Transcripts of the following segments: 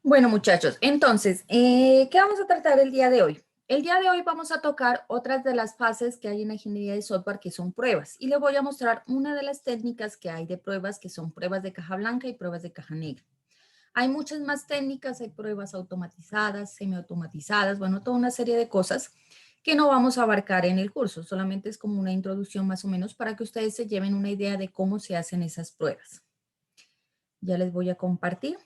Bueno, muchachos, entonces, ¿qué vamos a tratar el día de hoy? El día de hoy vamos a tocar otras de las fases que hay en la ingeniería de software que son pruebas y les voy a mostrar una de las técnicas que hay de pruebas que son pruebas de caja blanca y pruebas de caja negra. Hay muchas más técnicas, hay pruebas automatizadas, semiautomatizadas, bueno, toda una serie de cosas que no vamos a abarcar en el curso, solamente es como una introducción más o menos para que ustedes se lleven una idea de cómo se hacen esas pruebas. Ya les voy a compartir.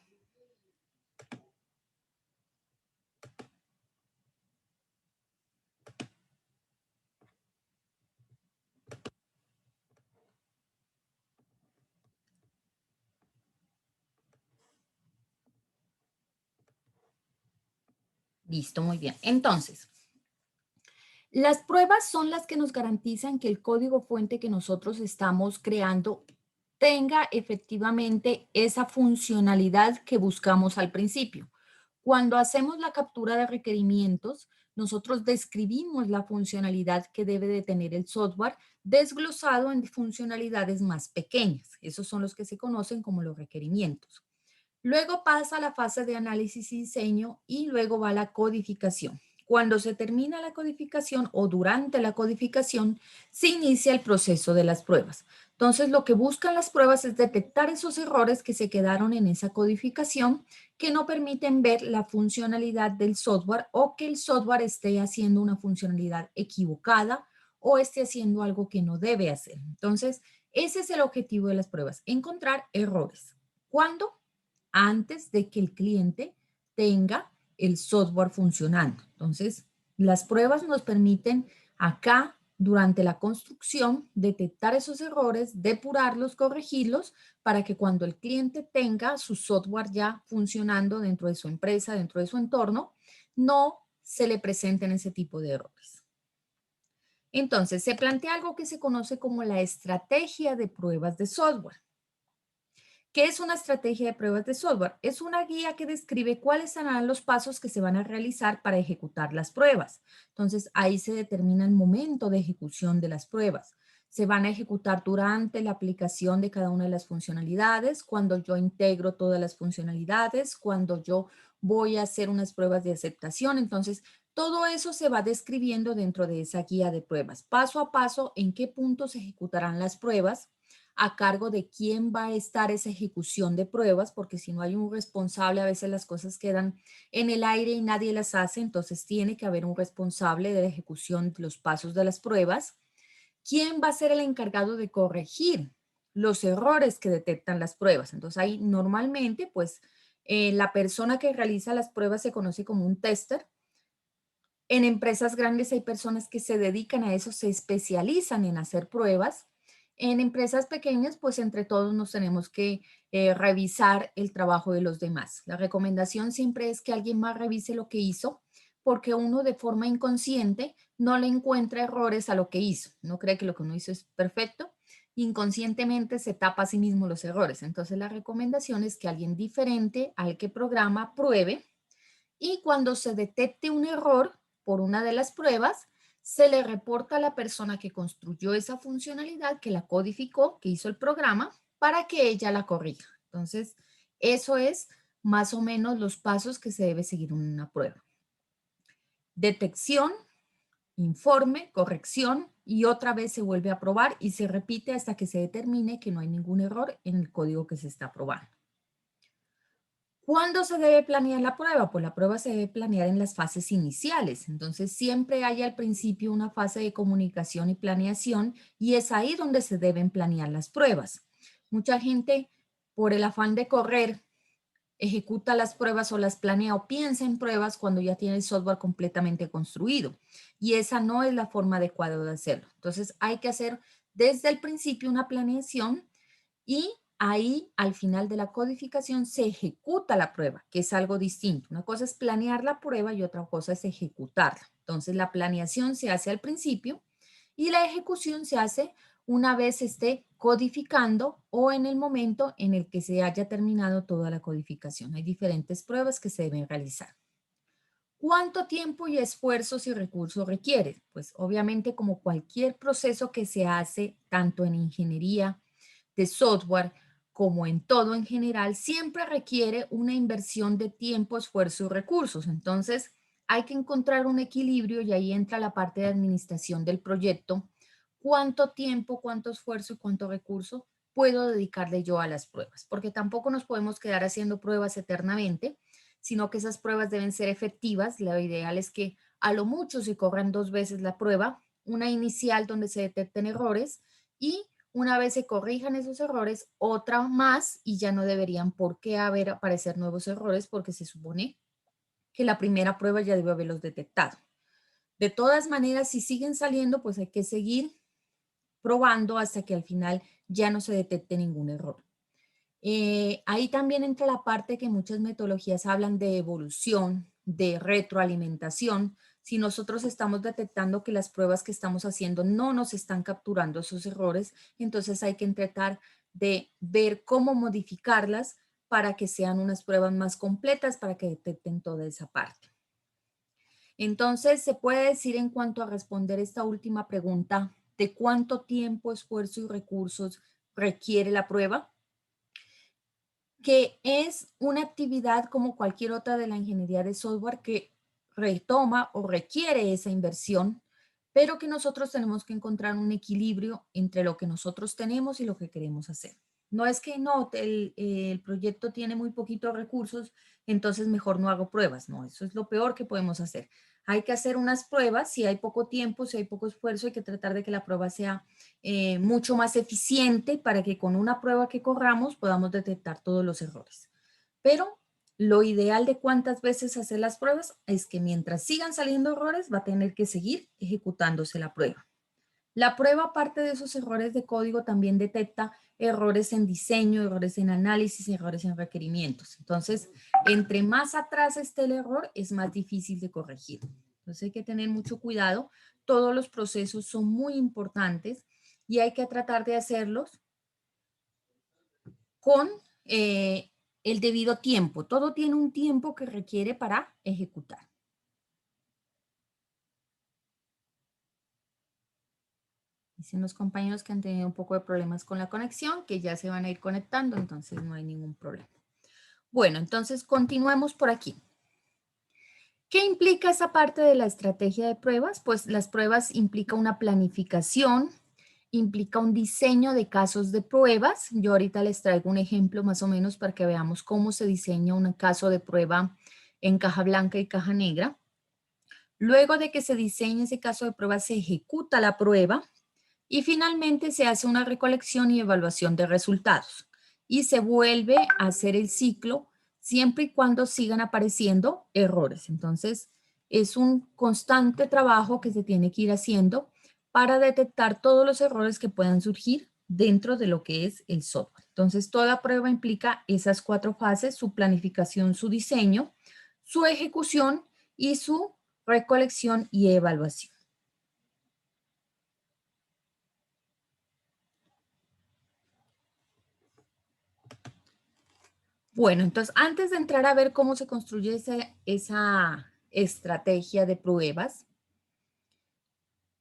Listo, muy bien. Entonces, las pruebas son las que nos garantizan que el código fuente que nosotros estamos creando tenga efectivamente esa funcionalidad que buscamos al principio. Cuando hacemos la captura de requerimientos, nosotros describimos la funcionalidad que debe de tener el software desglosado en funcionalidades más pequeñas. Esos son los que se conocen como los requerimientos. Luego pasa a la fase de análisis y diseño y luego va la codificación. Cuando se termina la codificación o durante la codificación, se inicia el proceso de las pruebas. Entonces, lo que buscan las pruebas es detectar esos errores que se quedaron en esa codificación que no permiten ver la funcionalidad del software o que el software esté haciendo una funcionalidad equivocada o esté haciendo algo que no debe hacer. Entonces, ese es el objetivo de las pruebas, encontrar errores. ¿Cuándo? Antes de que el cliente tenga el software funcionando. Entonces, las pruebas nos permiten acá, durante la construcción, detectar esos errores, depurarlos, corregirlos, para que cuando el cliente tenga su software ya funcionando dentro de su empresa, dentro de su entorno, no se le presenten ese tipo de errores. Entonces, se plantea algo que se conoce como la estrategia de pruebas de software. ¿Qué es una estrategia de pruebas de software? Es una guía que describe cuáles serán los pasos que se van a realizar para ejecutar las pruebas. Entonces, ahí se determina el momento de ejecución de las pruebas. Se van a ejecutar durante la aplicación de cada una de las funcionalidades, cuando yo integro todas las funcionalidades, cuando yo voy a hacer unas pruebas de aceptación. Entonces, todo eso se va describiendo dentro de esa guía de pruebas, paso a paso, en qué punto se ejecutarán las pruebas, a cargo de quién va a estar esa ejecución de pruebas, porque si no hay un responsable, a veces las cosas quedan en el aire y nadie las hace, entonces tiene que haber un responsable de la ejecución de los pasos de las pruebas. ¿Quién va a ser el encargado de corregir los errores que detectan las pruebas? Entonces ahí normalmente, pues, la persona que realiza las pruebas se conoce como un tester. En empresas grandes hay personas que se dedican a eso, se especializan en hacer pruebas. En empresas pequeñas, pues entre todos nos tenemos que revisar el trabajo de los demás. La recomendación siempre es que alguien más revise lo que hizo, porque uno de forma inconsciente no le encuentra errores a lo que hizo. No cree que lo que uno hizo es perfecto. Inconscientemente se tapa a sí mismo los errores. Entonces la recomendación es que alguien diferente al que programa pruebe y cuando se detecte un error por una de las pruebas, se le reporta a la persona que construyó esa funcionalidad, que la codificó, que hizo el programa, para que ella la corrija. Entonces, eso es más o menos los pasos que se debe seguir en una prueba. Detección, informe, corrección y otra vez se vuelve a probar y se repite hasta que se determine que no hay ningún error en el código que se está probando. ¿Cuándo se debe planear la prueba? Pues la prueba se debe planear en las fases iniciales. Entonces, siempre hay al principio una fase de comunicación y planeación y es ahí donde se deben planear las pruebas. Mucha gente, por el afán de correr, ejecuta las pruebas o las planea o piensa en pruebas cuando ya tiene el software completamente construido. Y esa no es la forma adecuada de hacerlo. Entonces, hay que hacer desde el principio una planeación y ahí, al final de la codificación, se ejecuta la prueba, que es algo distinto. Una cosa es planear la prueba y otra cosa es ejecutarla. Entonces, la planeación se hace al principio y la ejecución se hace una vez esté codificando o en el momento en el que se haya terminado toda la codificación. Hay diferentes pruebas que se deben realizar. ¿Cuánto tiempo y esfuerzos y recursos requiere? Pues obviamente como cualquier proceso que se hace tanto en ingeniería de software como en todo en general, siempre requiere una inversión de tiempo, esfuerzo y recursos. Entonces, hay que encontrar un equilibrio y ahí entra la parte de administración del proyecto. ¿Cuánto tiempo, cuánto esfuerzo y cuánto recurso puedo dedicarle yo a las pruebas? Porque tampoco nos podemos quedar haciendo pruebas eternamente, sino que esas pruebas deben ser efectivas. Lo ideal es que a lo mucho se corran 2 veces la prueba, una inicial donde se detecten errores y una vez se corrijan esos errores, otra más y ya no deberían por qué aparecer nuevos errores porque se supone que la primera prueba ya debe haberlos detectado. De todas maneras, si siguen saliendo, pues hay que seguir probando hasta que al final ya no se detecte ningún error. Ahí también entra la parte que muchas metodologías hablan de evolución, de retroalimentación. Si nosotros estamos detectando que las pruebas que estamos haciendo no nos están capturando esos errores, entonces hay que tratar de ver cómo modificarlas para que sean unas pruebas más completas, para que detecten toda esa parte. Entonces, se puede decir en cuanto a responder esta última pregunta, ¿de cuánto tiempo, esfuerzo y recursos requiere la prueba? Que es una actividad como cualquier otra de la ingeniería de software que retoma o requiere esa inversión, pero que nosotros tenemos que encontrar un equilibrio entre lo que nosotros tenemos y lo que queremos hacer. No es que no, el proyecto tiene muy poquitos recursos, entonces mejor no hago pruebas. No, eso es lo peor que podemos hacer. Hay que hacer unas pruebas, si hay poco tiempo, si hay poco esfuerzo, hay que tratar de que la prueba sea mucho más eficiente para que con una prueba que corramos podamos detectar todos los errores. Pero lo ideal de cuántas veces hacer las pruebas es que mientras sigan saliendo errores va a tener que seguir ejecutándose la prueba. La prueba, aparte de esos errores de código, también detecta errores en diseño, errores en análisis, errores en requerimientos. Entonces, entre más atrás esté el error, es más difícil de corregir. Entonces, hay que tener mucho cuidado. Todos los procesos son muy importantes y hay que tratar de hacerlos con el debido tiempo. Todo tiene un tiempo que requiere para ejecutar. Dicen los compañeros que han tenido un poco de problemas con la conexión, que ya se van a ir conectando, entonces no hay ningún problema. Bueno, entonces continuemos por aquí. ¿Qué implica esa parte de la estrategia de pruebas? Pues las pruebas implica una planificación, implica un diseño de casos de pruebas. Yo ahorita les traigo un ejemplo más o menos para que veamos cómo se diseña un caso de prueba en caja blanca y caja negra. Luego de que se diseñe ese caso de prueba, se ejecuta la prueba y finalmente se hace una recolección y evaluación de resultados. Y se vuelve a hacer el ciclo siempre y cuando sigan apareciendo errores. Entonces, es un constante trabajo que se tiene que ir haciendo para detectar todos los errores que puedan surgir dentro de lo que es el software. Entonces, toda prueba implica esas 4 fases: su planificación, su diseño, su ejecución y su recolección y evaluación. Bueno, entonces antes de entrar a ver cómo se construye esa estrategia de pruebas,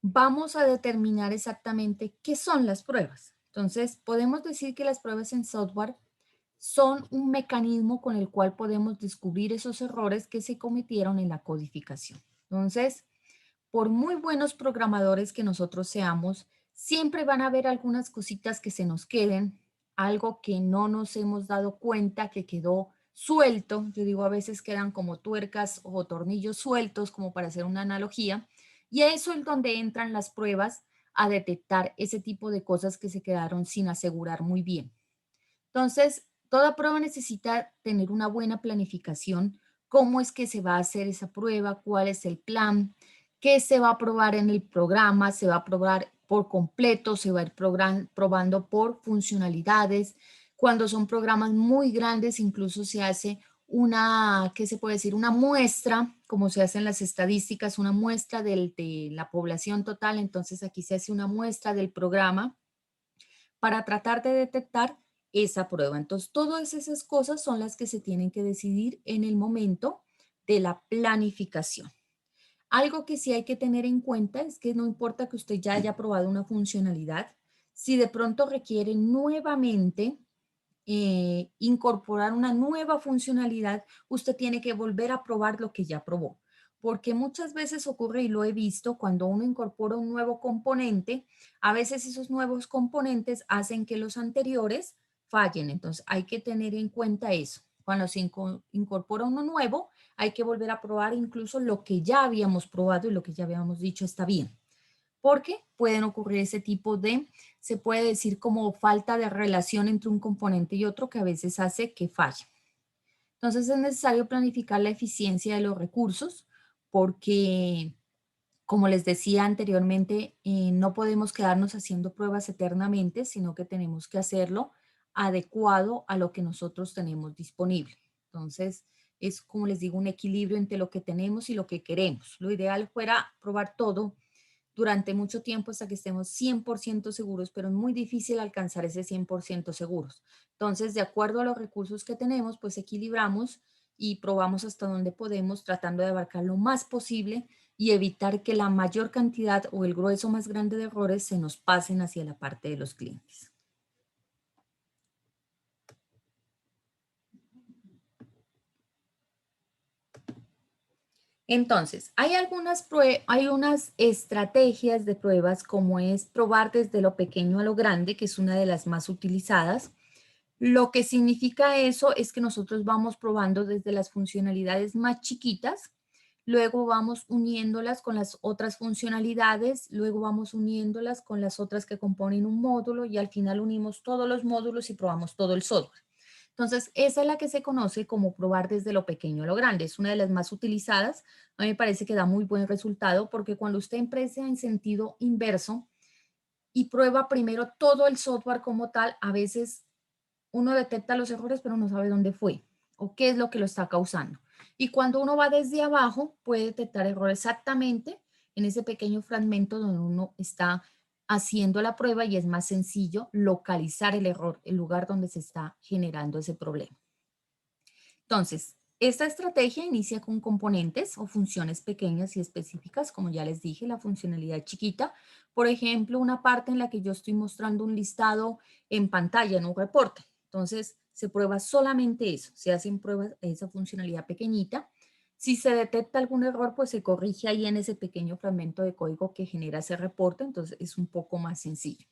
vamos a determinar exactamente qué son las pruebas. Entonces, podemos decir que las pruebas en software son un mecanismo con el cual podemos descubrir esos errores que se cometieron en la codificación. Entonces, por muy buenos programadores que nosotros seamos, siempre van a haber algunas cositas que se nos queden, algo que no nos hemos dado cuenta que quedó suelto. Yo digo, a veces quedan como tuercas o tornillos sueltos, como para hacer una analogía, y eso es donde entran las pruebas a detectar ese tipo de cosas que se quedaron sin asegurar muy bien. Entonces, toda prueba necesita tener una buena planificación. ¿Cómo es que se va a hacer esa prueba? ¿Cuál es el plan? ¿Qué se va a probar en el programa? ¿Se va a probar por completo? ¿Se va a ir probando por funcionalidades? Cuando son programas muy grandes, incluso se hace una, ¿qué se puede decir? Una muestra, como se hace en las estadísticas, una muestra de la población total. Entonces, aquí se hace una muestra del programa para tratar de detectar esa prueba. Entonces, todas esas cosas son las que se tienen que decidir en el momento de la planificación. Algo que sí hay que tener en cuenta es que no importa que usted ya haya probado una funcionalidad, si de pronto requiere nuevamente incorporar una nueva funcionalidad, usted tiene que volver a probar lo que ya probó. Porque muchas veces ocurre, y lo he visto, cuando uno incorpora un nuevo componente, a veces esos nuevos componentes hacen que los anteriores fallen. Entonces hay que tener en cuenta eso. Cuando se incorpora uno nuevo, hay que volver a probar incluso lo que ya habíamos probado y lo que ya habíamos dicho está bien. Porque pueden ocurrir ese tipo de, se puede decir como falta de relación entre un componente y otro que a veces hace que falle. Entonces es necesario planificar la eficiencia de los recursos porque, como les decía anteriormente, no podemos quedarnos haciendo pruebas eternamente, sino que tenemos que hacerlo adecuado a lo que nosotros tenemos disponible. Entonces, es como les digo, un equilibrio entre lo que tenemos y lo que queremos. Lo ideal fuera probar todo durante mucho tiempo hasta que estemos 100% seguros, pero es muy difícil alcanzar ese 100% seguros. Entonces, de acuerdo a los recursos que tenemos, pues equilibramos y probamos hasta donde podemos, tratando de abarcar lo más posible y evitar que la mayor cantidad o el grueso más grande de errores se nos pasen hacia la parte de los clientes. Entonces, hay unas estrategias de pruebas como es probar desde lo pequeño a lo grande, que es una de las más utilizadas. Lo que significa eso es que nosotros vamos probando desde las funcionalidades más chiquitas, luego vamos uniéndolas con las otras funcionalidades, luego vamos uniéndolas con las otras que componen un módulo y al final unimos todos los módulos y probamos todo el software. Entonces, esa es la que se conoce como probar desde lo pequeño a lo grande. Es una de las más utilizadas. A mí me parece que da muy buen resultado porque cuando usted empieza en sentido inverso y prueba primero todo el software como tal, a veces uno detecta los errores, pero no sabe dónde fue o qué es lo que lo está causando. Y cuando uno va desde abajo, puede detectar errores exactamente en ese pequeño fragmento donde uno está haciendo la prueba y es más sencillo localizar el error, el lugar donde se está generando ese problema. Entonces, esta estrategia inicia con componentes o funciones pequeñas y específicas, como ya les dije, la funcionalidad chiquita. Por ejemplo, una parte en la que yo estoy mostrando un listado en pantalla, en un reporte. Entonces, se prueba solamente eso, se hacen pruebas de esa funcionalidad pequeñita. Si se detecta algún error, pues se corrige ahí en ese pequeño fragmento de código que genera ese reporte, entonces es un poco más sencillo.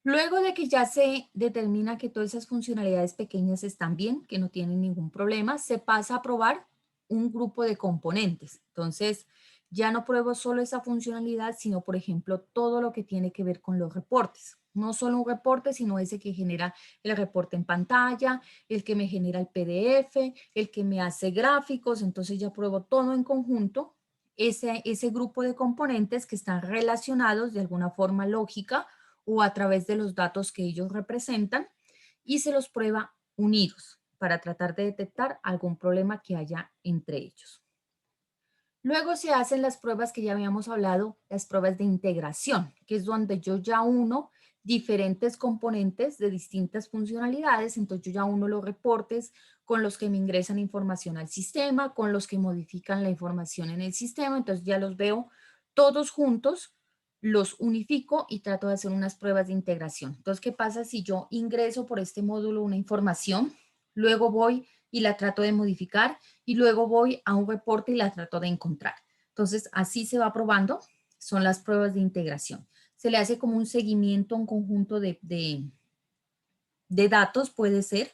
Luego de que ya se determina que todas esas funcionalidades pequeñas están bien, que no tienen ningún problema, se pasa a probar un grupo de componentes. Entonces, ya no pruebo solo esa funcionalidad, sino, por ejemplo, todo lo que tiene que ver con los reportes. No solo un reporte, sino ese que genera el reporte en pantalla, el que me genera el PDF, el que me hace gráficos. Entonces, ya pruebo todo en conjunto, ese grupo de componentes que están relacionados de alguna forma lógica o a través de los datos que ellos representan y se los prueba unidos para tratar de detectar algún problema que haya entre ellos. Luego se hacen las pruebas que ya habíamos hablado, las pruebas de integración, que es donde yo ya uno diferentes componentes de distintas funcionalidades, entonces yo ya uno los reportes con los que me ingresan información al sistema, con los que modifican la información en el sistema, entonces ya los veo todos juntos, los unifico y trato de hacer unas pruebas de integración. Entonces, ¿qué pasa si yo ingreso por este módulo una información, luego voy y la trato de modificar y luego voy a un reporte y la trato de encontrar? Entonces, así se va probando, son las pruebas de integración. Se le hace como un seguimiento a un conjunto de datos, puede ser,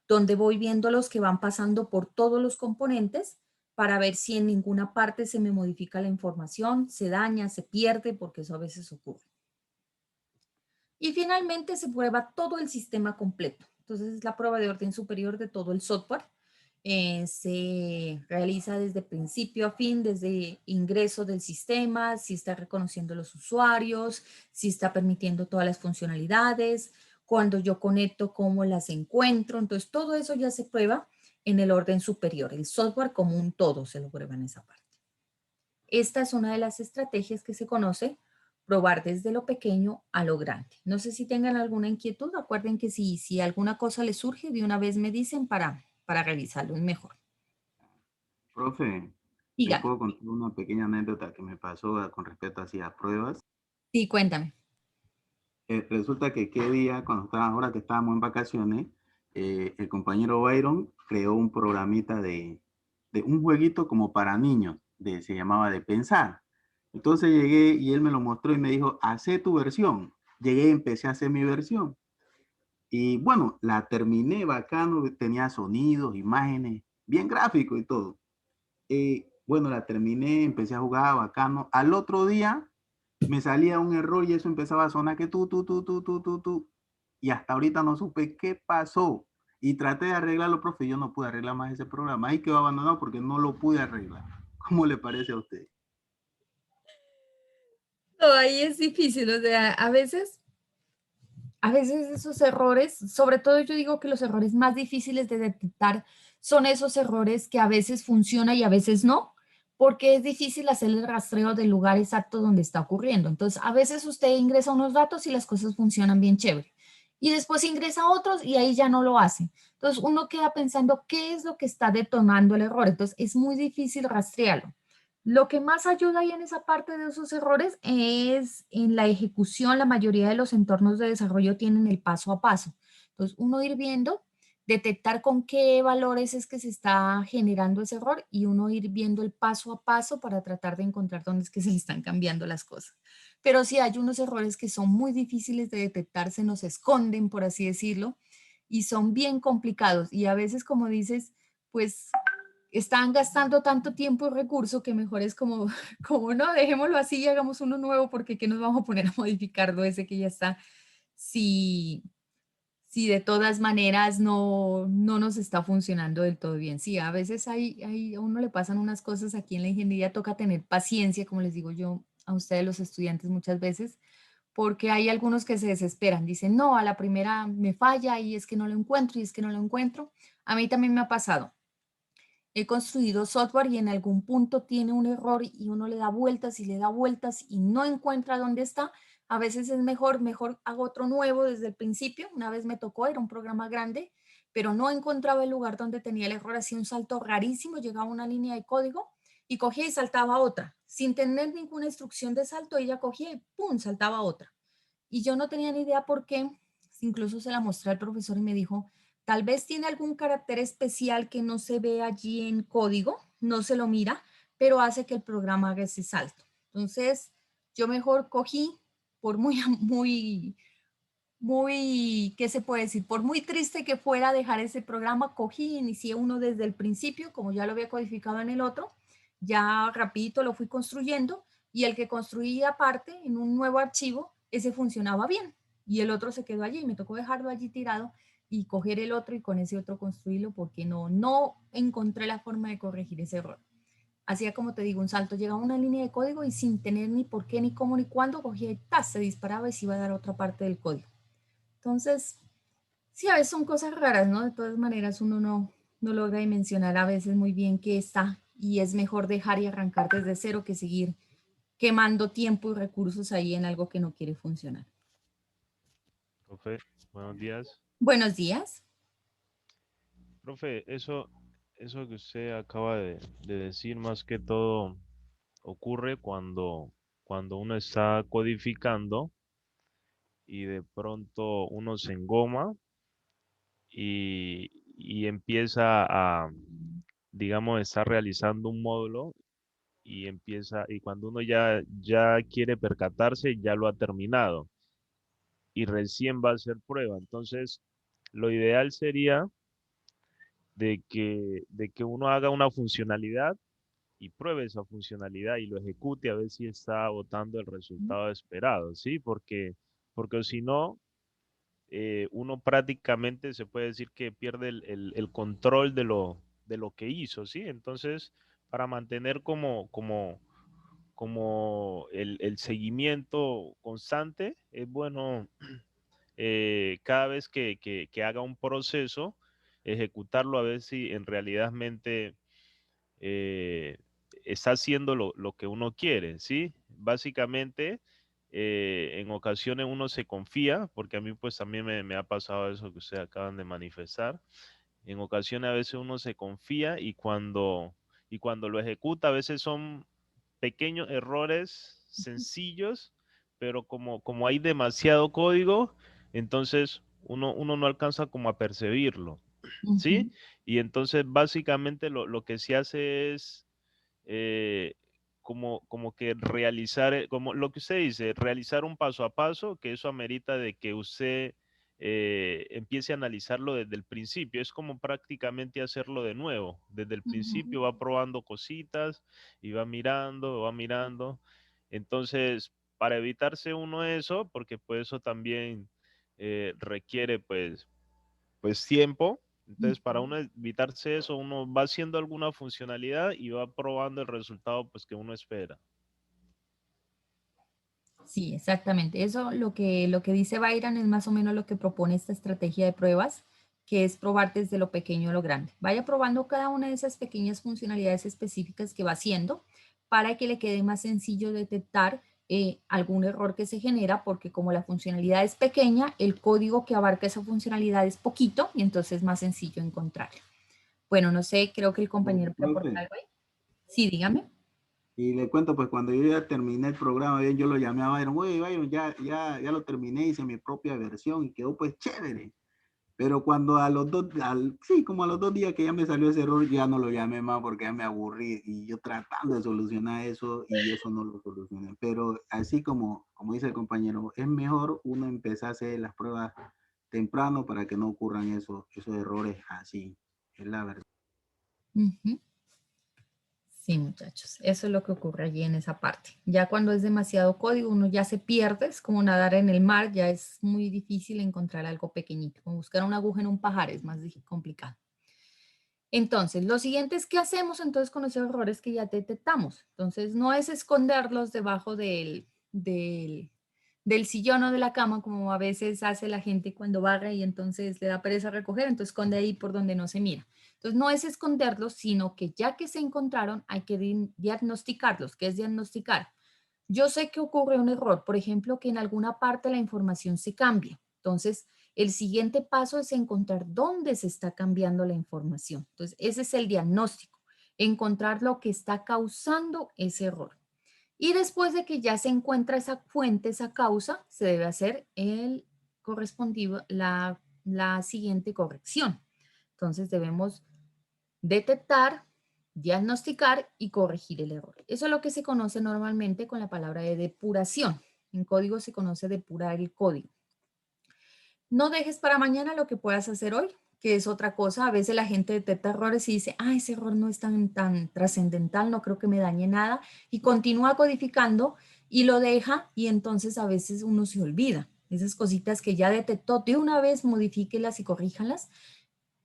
donde voy viendo los que van pasando por todos los componentes para ver si en ninguna parte se me modifica la información, se daña, se pierde, porque eso a veces ocurre. Y finalmente se prueba todo el sistema completo. Entonces es la prueba de orden superior de todo el software. Se realiza desde principio a fin, desde ingreso del sistema, si está reconociendo los usuarios, si está permitiendo todas las funcionalidades, cuando yo conecto, cómo las encuentro. Entonces todo eso ya se prueba en el orden superior. El software como un todo se lo prueba en esa parte. Esta es una de las estrategias que se conoce probar desde lo pequeño a lo grande. No sé si tengan alguna inquietud. Acuerden que si alguna cosa les surge, de una vez me dicen para revisarlo. Es mejor. Profe, ¿le Dígame. puedo contar una pequeña anécdota que me pasó con respecto así a pruebas? Sí, cuéntame. resulta que qué día, ahora que estábamos en vacaciones, el compañero Byron creó un programita de un jueguito como para niños, se llamaba de pensar. Entonces llegué y él me lo mostró y me dijo, haz tu versión. Llegué y empecé a hacer mi versión. Y bueno, la terminé bacano, tenía sonidos, imágenes, bien gráfico y todo. Bueno, la terminé, empecé a jugar bacano. Al otro día me salía un error y eso empezaba a sonar que tú. Y hasta ahorita no supe qué pasó. Y traté de arreglarlo, profe, yo no pude arreglar más ese programa. Ahí quedó abandonado porque no lo pude arreglar. ¿Cómo le parece a usted? No, ahí es difícil, o sea, a veces esos errores, sobre todo yo digo que los errores más difíciles de detectar son esos errores que a veces funcionan y a veces no, porque es difícil hacer el rastreo del lugar exacto donde está ocurriendo. Entonces, a veces usted ingresa unos datos y las cosas funcionan bien chévere. Y después ingresa otros y ahí ya no lo hace. Entonces, uno queda pensando qué es lo que está detonando el error. Entonces, es muy difícil rastrearlo. Lo que más ayuda ahí en esa parte de esos errores es en la ejecución. La mayoría de los entornos de desarrollo tienen el paso a paso. Entonces, uno ir viendo, detectar con qué valores es que se está generando ese error y uno ir viendo el paso a paso para tratar de encontrar dónde es que se le están cambiando las cosas. Pero sí hay unos errores que son muy difíciles de detectar, se nos esconden, por así decirlo, y son bien complicados. Y a veces, como dices, pues están gastando tanto tiempo y recurso que mejor es como, como no, dejémoslo así y hagamos uno nuevo porque ¿qué nos vamos a poner a modificarlo ese que ya está? Si, si de todas maneras no nos está funcionando del todo bien. Sí, a veces a uno le pasan unas cosas aquí en la ingeniería, toca tener paciencia, como les digo yo a ustedes los estudiantes muchas veces, porque hay algunos que se desesperan, dicen, no, a la primera me falla y es que no lo encuentro y es que no lo encuentro. A mí también me ha pasado. He construido software y en algún punto tiene un error y uno le da vueltas y le da vueltas y no encuentra dónde está. A veces es mejor hago otro nuevo desde el principio. Una vez me tocó, era un programa grande, pero no encontraba el lugar donde tenía el error. Hacía un salto rarísimo, llegaba a una línea de código y cogía y saltaba a otra. Sin tener ninguna instrucción de salto, ella cogía y ¡pum! Saltaba a otra. Y yo no tenía ni idea por qué. Incluso se la mostré al profesor y me dijo, tal vez tiene algún carácter especial que no se ve allí en código, no se lo mira, pero hace que el programa haga ese salto. Entonces, yo mejor cogí, por ¿qué se puede decir? Por muy triste que fuera dejar ese programa, cogí, inicié uno desde el principio, como ya lo había codificado en el otro, ya rapidito lo fui construyendo y el que construí aparte en un nuevo archivo, ese funcionaba bien y el otro se quedó allí. Me tocó dejarlo allí tirado y coger el otro y con ese otro construirlo porque no encontré la forma de corregir ese error. Hacía como te digo, un salto, llegaba a una línea de código y sin tener ni por qué, ni cómo, ni cuándo, cogía y ¡tas! Se disparaba y se iba a dar otra parte del código. Entonces, sí, a veces son cosas raras, ¿no? De todas maneras, uno no logra dimensionar a veces muy bien qué está y es mejor dejar y arrancar desde cero que seguir quemando tiempo y recursos ahí en algo que no quiere funcionar. Profe, buenos días. Buenos días. Profe, eso que usted acaba de decir, más que todo ocurre cuando uno está codificando y de pronto uno se engoma y empieza a, digamos, estar realizando un módulo y cuando uno ya quiere percatarse, ya lo ha terminado y recién va a hacer prueba. Entonces, lo ideal sería de que uno haga una funcionalidad y pruebe esa funcionalidad y lo ejecute a ver si está botando el resultado esperado, ¿sí? Porque si no, uno prácticamente se puede decir que pierde el control de lo que hizo, ¿sí? Entonces, para mantener como el seguimiento constante, es bueno cada vez que haga un proceso, ejecutarlo a ver si en realidadmente eh, está haciendo lo que uno quiere, ¿sí? Básicamente, en ocasiones uno se confía, porque a mí pues también me ha pasado eso que ustedes acaban de manifestar. En ocasiones a veces uno se confía y cuando lo ejecuta a veces son pequeños errores sencillos, pero como hay demasiado código, entonces uno no alcanza como a percibirlo, Ujú, ¿sí? Y entonces básicamente lo que se hace es eh, como que realizar, como lo que usted dice, realizar un paso a paso, que eso amerita de que usted empiece a analizarlo desde el principio. Es como prácticamente hacerlo de nuevo. Desde el ujú. principio va probando cositas y va mirando, va mirando. Entonces, para evitarse uno eso, porque pues eso también requiere pues tiempo. Entonces, para Ujú. uno evitarse eso, uno va haciendo alguna funcionalidad y va probando el resultado pues que uno espera. Sí, exactamente. Eso lo que dice Byron es más o menos lo que propone esta estrategia de pruebas, que es probar desde lo pequeño a lo grande. Vaya probando cada una de esas pequeñas funcionalidades específicas que va haciendo para que le quede más sencillo detectar algún error que se genera, porque como la funcionalidad es pequeña, el código que abarca esa funcionalidad es poquito y entonces es más sencillo encontrarlo. Bueno, no sé, creo que el compañero puede aportar Profe, algo ahí. Sí, dígame. y le cuento, pues cuando yo ya terminé el programa, yo lo llamé a Byron, oye, Byron, ya lo terminé, hice mi propia versión y quedó pues chévere. Pero cuando a los sí, como a los 2 días que ya me salió ese error, ya no lo llamé más porque ya me aburrí y yo tratando de solucionar eso y eso no lo solucioné. Pero así como dice el compañero, es mejor uno empezar a hacer las pruebas temprano para que no ocurran esos errores así. Es la verdad. Ujú. Sí, muchachos, eso es lo que ocurre allí en esa parte. Ya cuando es demasiado código, uno ya se pierde, es como nadar en el mar, ya es muy difícil encontrar algo pequeñito. Como buscar una aguja en un pajar es más complicado. Entonces, lo siguiente es qué hacemos entonces con esos errores que ya detectamos. Entonces, no es esconderlos debajo del sillón o de la cama, como a veces hace la gente cuando barre y entonces le da pereza recoger, entonces esconde ahí por donde no se mira. Entonces, no es esconderlos, sino que ya que se encontraron, hay que diagnosticarlos. ¿Qué es diagnosticar? Yo sé que ocurre un error, por ejemplo, que en alguna parte la información se cambia. Entonces, el siguiente paso es encontrar dónde se está cambiando la información. Entonces, ese es el diagnóstico, encontrar lo que está causando ese error. Y después de que ya se encuentra esa fuente, esa causa, se debe hacer el correspondido, la siguiente corrección. Entonces, debemos detectar, diagnosticar y corregir el error. Eso es lo que se conoce normalmente con la palabra de depuración. En código se conoce depurar el código. No dejes para mañana lo que puedas hacer hoy, que es otra cosa. A veces la gente detecta errores y dice, ah, ese error no es tan trascendental, no creo que me dañe nada, y continúa codificando y lo deja y entonces a veces uno se olvida. Esas cositas que ya detectó, de una vez modifíquelas y corríjalas,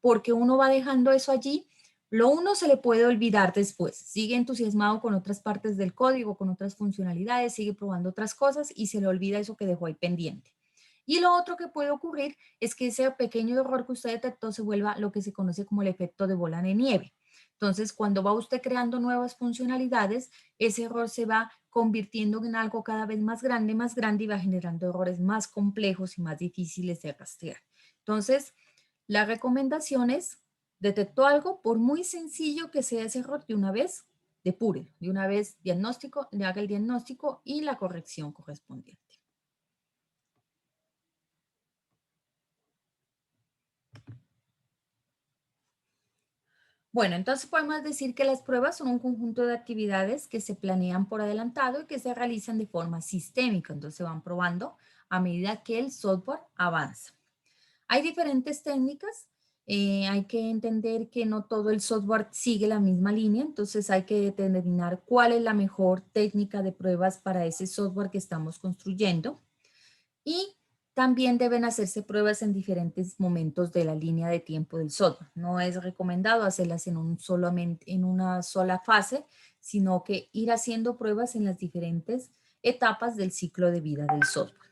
porque uno va dejando eso allí. Lo uno se le puede olvidar después, sigue entusiasmado con otras partes del código, con otras funcionalidades, sigue probando otras cosas y se le olvida eso que dejó ahí pendiente. Y lo otro que puede ocurrir es que ese pequeño error que usted detectó se vuelva lo que se conoce como el efecto de bola de nieve. Entonces, cuando va usted creando nuevas funcionalidades, ese error se va convirtiendo en algo cada vez más grande y va generando errores más complejos y más difíciles de rastrear. Entonces, la recomendación es, detectó algo, por muy sencillo que sea ese error, de una vez depure, de una vez diagnóstico, le haga el diagnóstico y la corrección correspondiente. Bueno, entonces podemos decir que las pruebas son un conjunto de actividades que se planean por adelantado y que se realizan de forma sistémica. Entonces se van probando a medida que el software avanza. Hay diferentes técnicas. Hay que entender que no todo el software sigue la misma línea, entonces hay que determinar cuál es la mejor técnica de pruebas para ese software que estamos construyendo. Y también deben hacerse pruebas en diferentes momentos de la línea de tiempo del software. No es recomendado hacerlas en una sola fase, sino que ir haciendo pruebas en las diferentes etapas del ciclo de vida del software.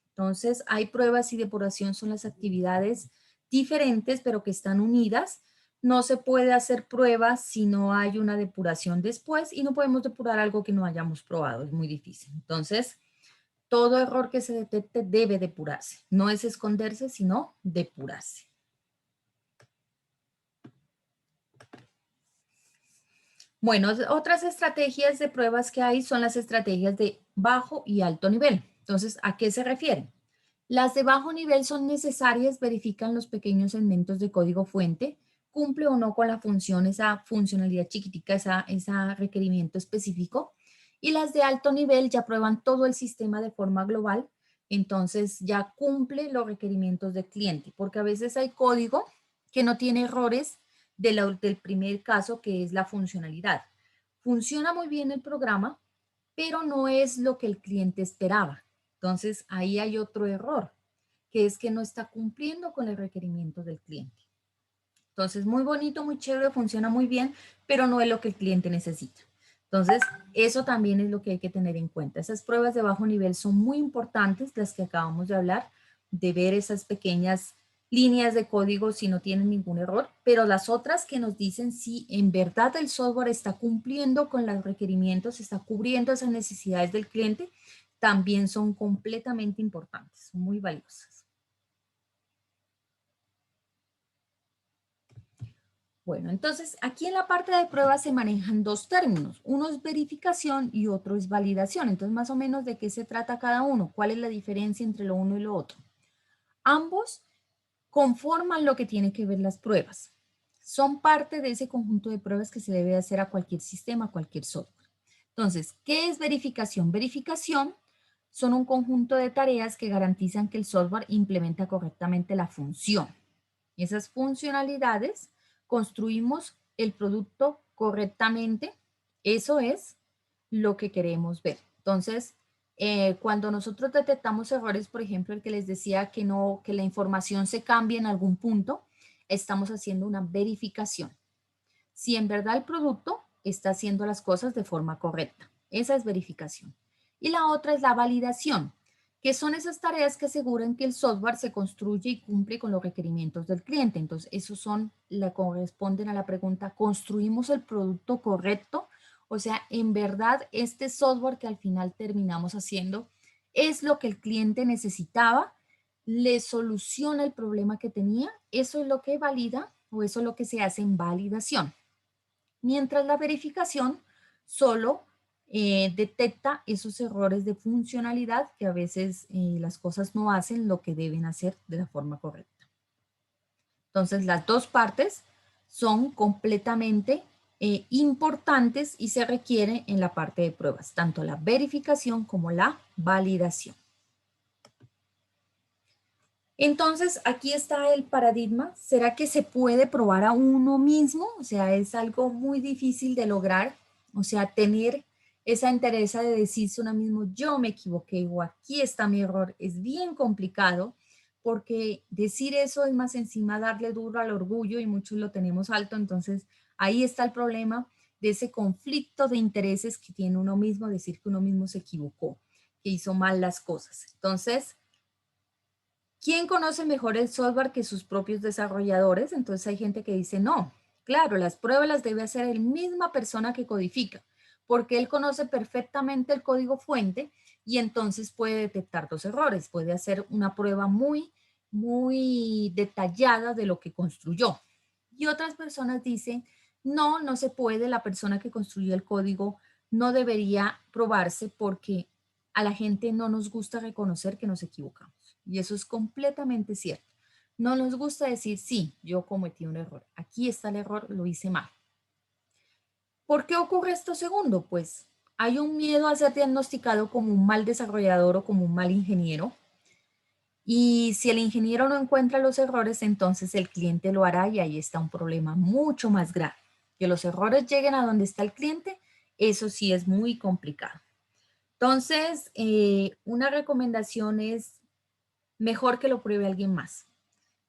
Entonces, hay pruebas y depuración son las actividades diferentes, pero que están unidas. No se puede hacer pruebas si no hay una depuración después y no podemos depurar algo que no hayamos probado, es muy difícil. Entonces, todo error que se detecte debe depurarse. No es esconderse, sino depurarse. Bueno, otras estrategias de pruebas que hay son las estrategias de bajo y alto nivel. Entonces, ¿a qué se refieren? Las de bajo nivel son necesarias, verifican los pequeños segmentos de código fuente, cumple o no con la función, esa funcionalidad chiquitica, ese requerimiento específico. Y las de alto nivel ya prueban todo el sistema de forma global, entonces ya cumple los requerimientos del cliente, porque a veces hay código que no tiene errores del primer caso, que es la funcionalidad. Funciona muy bien el programa, pero no es lo que el cliente esperaba. Entonces, ahí hay otro error, que es que no está cumpliendo con el requerimiento del cliente. Entonces, muy bonito, muy chévere, funciona muy bien, pero no es lo que el cliente necesita. Entonces, eso también es lo que hay que tener en cuenta. Esas pruebas de bajo nivel son muy importantes, las que acabamos de hablar, de ver esas pequeñas líneas de código si no tienen ningún error, pero las otras que nos dicen si en verdad el software está cumpliendo con los requerimientos, está cubriendo esas necesidades del cliente, también son completamente importantes, son muy valiosas. Bueno, entonces aquí en la parte de pruebas se manejan dos términos. Uno es verificación y otro es validación. Entonces, más o menos, ¿de qué se trata cada uno? ¿Cuál es la diferencia entre lo uno y lo otro? Ambos conforman lo que tiene que ver las pruebas. Son parte de ese conjunto de pruebas que se debe hacer a cualquier sistema, a cualquier software. Entonces, ¿qué es verificación? Verificación son un conjunto de tareas que garantizan que el software implementa correctamente la función. Esas funcionalidades construimos el producto correctamente. Eso es lo que queremos ver. Entonces, cuando nosotros detectamos errores, por ejemplo, el que les decía que no, que la información se cambia en algún punto, estamos haciendo una verificación. Si en verdad el producto está haciendo las cosas de forma correcta. Esa es verificación. Y la otra es la validación, que son esas tareas que aseguran que el software se construye y cumple con los requerimientos del cliente. Entonces, esos son, le corresponden a la pregunta, ¿construimos el producto correcto? O sea, en verdad, este software que al final terminamos haciendo es lo que el cliente necesitaba, le soluciona el problema que tenía, eso es lo que valida o eso es lo que se hace en validación. Mientras la verificación solo detecta esos errores de funcionalidad que a veces las cosas no hacen lo que deben hacer de la forma correcta. Entonces, las dos partes son completamente importantes y se requiere en la parte de pruebas, tanto la verificación como la validación. Entonces, aquí está el paradigma. ¿Será que se puede probar a uno mismo? O sea, es algo muy difícil de lograr. O sea, tener esa entereza de decirse uno mismo, yo me equivoqué o aquí está mi error, es bien complicado porque decir eso es más encima darle duro al orgullo y muchos lo tenemos alto. Entonces, ahí está el problema de ese conflicto de intereses que tiene uno mismo, decir que uno mismo se equivocó, que hizo mal las cosas. Entonces, ¿quién conoce mejor el software que sus propios desarrolladores? Entonces hay gente que dice, no, claro, las pruebas las debe hacer la misma persona que codifica, porque él conoce perfectamente el código fuente y entonces puede detectar los errores, puede hacer una prueba muy, muy detallada de lo que construyó. Y otras personas dicen, no, no se puede, la persona que construyó el código no debería probarse porque a la gente no nos gusta reconocer que nos equivocamos. Y eso es completamente cierto. No nos gusta decir, sí, yo cometí un error. Aquí está el error, lo hice mal. ¿Por qué ocurre esto segundo? Pues hay un miedo a ser diagnosticado como un mal desarrollador o como un mal ingeniero. Y si el ingeniero no encuentra los errores, entonces el cliente lo hará y ahí está un problema mucho más grave. Que los errores lleguen a donde está el cliente, eso sí es muy complicado. Entonces, una recomendación es mejor que lo pruebe alguien más.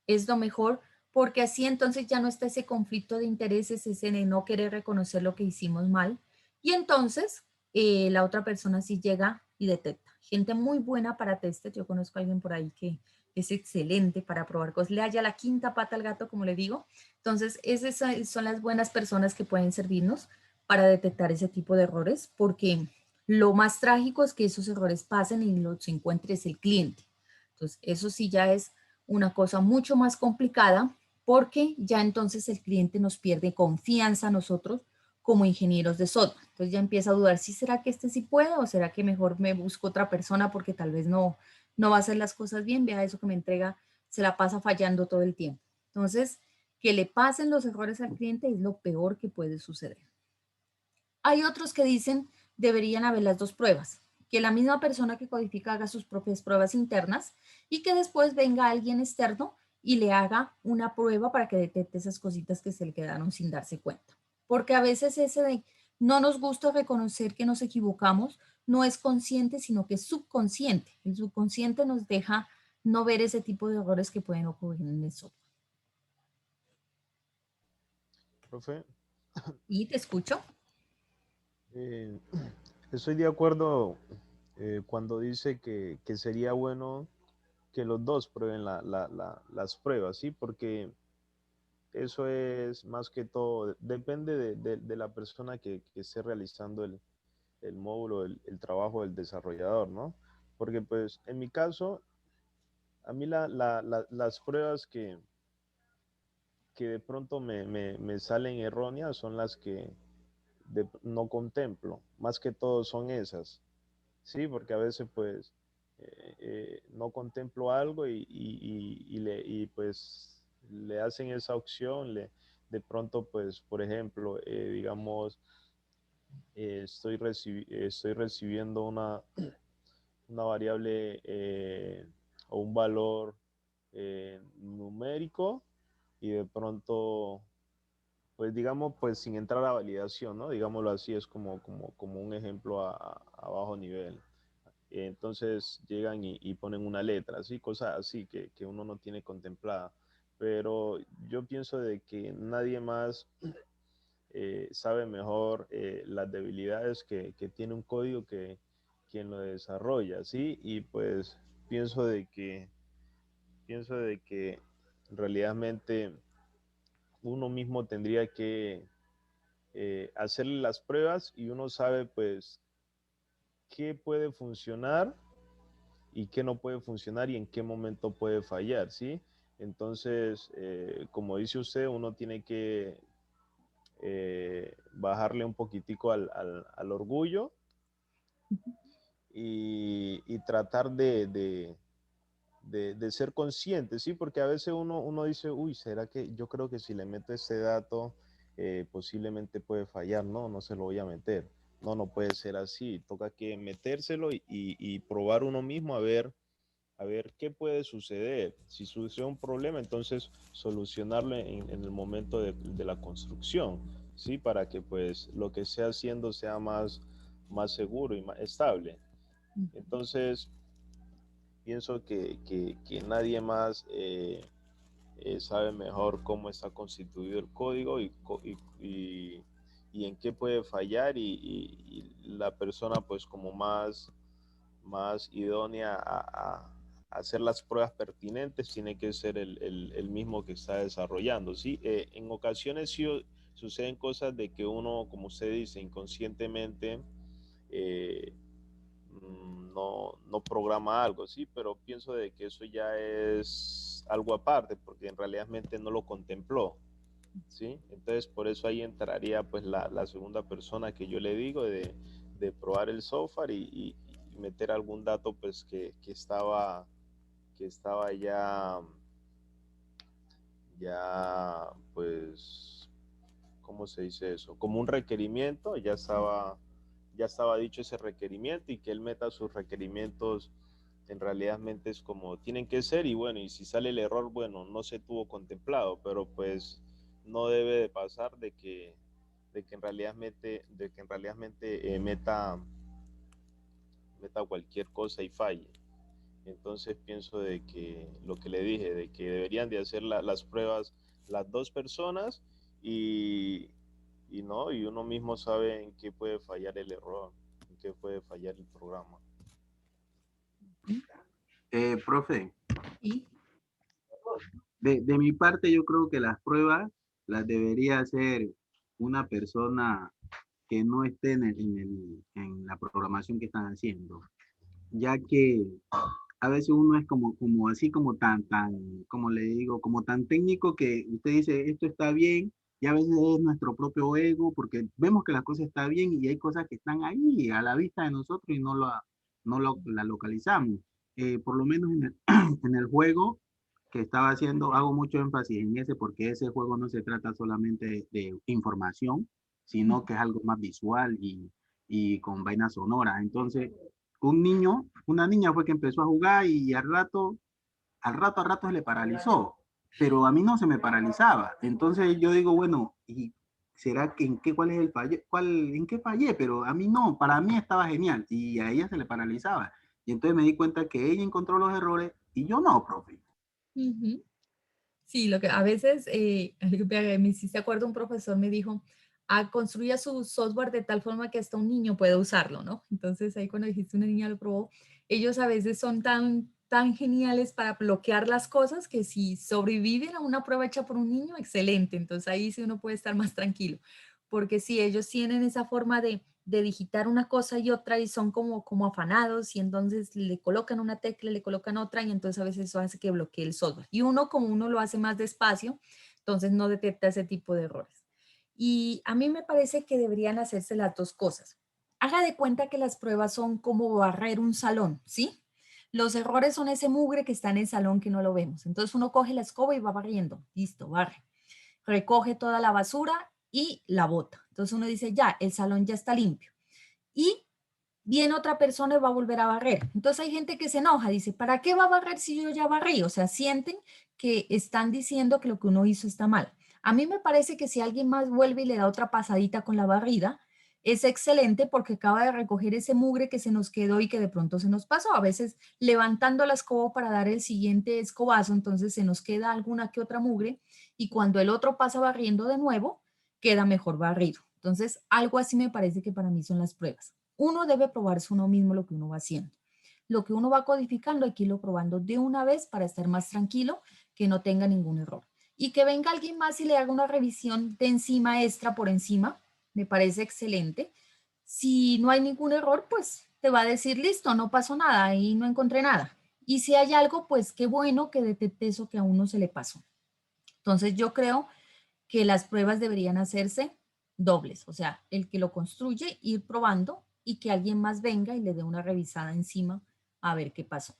Es lo mejor porque así entonces ya no está ese conflicto de intereses, ese de no querer reconocer lo que hicimos mal. Y entonces la otra persona sí llega y detecta. Gente muy buena para tester. Yo conozco a alguien por ahí que es excelente para probar cosas. Le halla la quinta pata al gato, como le digo. Entonces, esas son las buenas personas que pueden servirnos para detectar ese tipo de errores, porque lo más trágico es que esos errores pasen y los encuentre es el cliente. Entonces, eso sí ya es una cosa mucho más complicada porque ya entonces el cliente nos pierde confianza a nosotros como ingenieros de software. Entonces ya empieza a dudar, ¿sí será que este sí puede o será que mejor me busco otra persona porque tal vez no va a hacer las cosas bien? Vea, eso que me entrega se la pasa fallando todo el tiempo. Entonces, que le pasen los errores al cliente es lo peor que puede suceder. Hay otros que dicen deberían haber las dos pruebas, que la misma persona que codifica haga sus propias pruebas internas y que después venga alguien externo y le haga una prueba para que detecte esas cositas que se le quedaron sin darse cuenta. Porque a veces ese de no nos gusta reconocer que nos equivocamos no es consciente, sino que es subconsciente. El subconsciente nos deja no ver ese tipo de errores que pueden ocurrir en el software. Profe, ¿Y te escucho? eh, estoy de acuerdo cuando dice que sería bueno que los dos prueben las pruebas, ¿sí? Porque eso es más que todo, depende de la persona que esté realizando el módulo, el trabajo del desarrollador, ¿no? Porque pues en mi caso, a mí las pruebas que de pronto me salen erróneas son las que no contemplo, más que todo son esas, ¿sí? Porque a veces pues no contemplo algo y pues le hacen esa opción, de pronto pues por ejemplo, digamos, estoy recibiendo una variable o un valor numérico y de pronto, pues digamos, pues sin entrar a validación, ¿no? Digámoslo así, es como un ejemplo a bajo nivel. Entonces llegan y ponen una letra, así, cosas así que uno no tiene contemplada. Pero yo pienso de que nadie más sabe mejor las debilidades que tiene un código que quien lo desarrolla, ¿sí? Y pues pienso de que, pienso de que realmente uno mismo tendría que hacerle las pruebas y uno sabe pues qué puede funcionar y qué no puede funcionar y en qué momento puede fallar, ¿sí? Entonces, como dice usted, uno tiene que bajarle un poquitico al orgullo y tratar de ser consciente, ¿sí? Porque a veces uno dice, uy, ¿será que yo creo que si le meto ese dato posiblemente puede fallar? No, no se lo voy a meter. No, no puede ser así. Toca que metérselo y probar uno mismo a ver qué puede suceder. Si sucede un problema, entonces solucionarlo en el momento de la construcción, ¿sí? Para que pues lo que esté haciendo sea más seguro y más estable. Entonces, pienso que nadie más sabe mejor cómo está constituido el código y en qué puede fallar y la persona pues como más idónea a hacer las pruebas pertinentes tiene que ser el mismo que está desarrollando, ¿sí? En ocasiones sí suceden cosas de que uno, como usted dice, inconscientemente eh, no programa algo, ¿sí? Pero pienso de que eso ya es algo aparte, porque en realidad no lo contempló, ¿sí? Entonces, por eso ahí entraría pues la segunda persona que yo le digo de probar el software y meter algún dato pues que estaba ya pues, ¿cómo se dice eso? Como un requerimiento, ya estaba dicho ese requerimiento y que él meta sus requerimientos en realidad es como tienen que ser y bueno, y si sale el error, bueno, no se tuvo contemplado, pero pues no debe de pasar de que en realidad meta cualquier cosa y falle. Entonces pienso de que lo que le dije, de que deberían de hacer las pruebas las dos personas y, no, y uno mismo sabe en qué puede fallar el error, en qué puede fallar el programa. Profe, ¿Y? de mi parte yo creo que las pruebas las debería hacer una persona que no esté en la programación que están haciendo, ya que a veces uno es como así como como le digo, como tan técnico que usted dice, esto está bien, y a veces es nuestro propio ego, porque vemos que la cosa está bien y hay cosas que están ahí a la vista de nosotros y la localizamos. Por lo menos en el, en el juego que estaba haciendo, hago mucho énfasis en ese, porque ese juego no se trata solamente de información, sino que es algo más visual y con vaina sonora. Entonces, una niña fue que empezó a jugar y al rato se le paralizó, pero a mí no se me paralizaba. Entonces yo digo, bueno, ¿y será que cuál es el falle, en qué fallé? Pero a mí no, para mí estaba genial y a ella se le paralizaba. Y entonces me di cuenta que ella encontró los errores y yo no, profe. Ujú. Sí, lo que a veces, me hiciste acuerdo, un profesor me dijo, construya su software de tal forma que hasta un niño pueda usarlo, ¿no? Entonces ahí cuando dijiste una niña lo probó, ellos a veces son tan geniales para bloquear las cosas que si sobreviven a una prueba hecha por un niño, excelente. Entonces ahí sí uno puede estar más tranquilo, porque si ellos tienen esa forma de digitar una cosa y otra y son como afanados y entonces le colocan una tecla, le colocan otra y entonces a veces eso hace que bloquee el software. Y uno como uno lo hace más despacio, entonces no detecta ese tipo de errores. Y a mí me parece que deberían hacerse las dos cosas. Haga de cuenta que las pruebas son como barrer un salón, ¿sí? Los errores son ese mugre que está en el salón que no lo vemos. Entonces uno coge la escoba y va barriendo. Listo, barre. Recoge toda la basura y la bota. Entonces uno dice, ya, el salón ya está limpio. Y viene otra persona y va a volver a barrer. Entonces hay gente que se enoja, dice, ¿para qué va a barrer si yo ya barrí? O sea, sienten que están diciendo que lo que uno hizo está mal. A mí me parece que si alguien más vuelve y le da otra pasadita con la barrida, es excelente porque acaba de recoger ese mugre que se nos quedó y que de pronto se nos pasó. A veces levantando la escoba para dar el siguiente escobazo, entonces se nos queda alguna que otra mugre y cuando el otro pasa barriendo de nuevo, queda mejor barrido. Entonces, algo así me parece que para mí son las pruebas. Uno debe probarse uno mismo lo que uno va haciendo. Lo que uno va codificando hay que irlo probando de una vez para estar más tranquilo, que no tenga ningún error. Y que venga alguien más y le haga una revisión de encima extra por encima, me parece excelente. Si no hay ningún error, pues te va a decir, listo, no pasó nada y no encontré nada. Y si hay algo, pues qué bueno que detecte eso que a uno se le pasó. Entonces yo creo que las pruebas deberían hacerse dobles, o sea, el que lo construye, ir probando y que alguien más venga y le dé una revisada encima a ver qué pasó.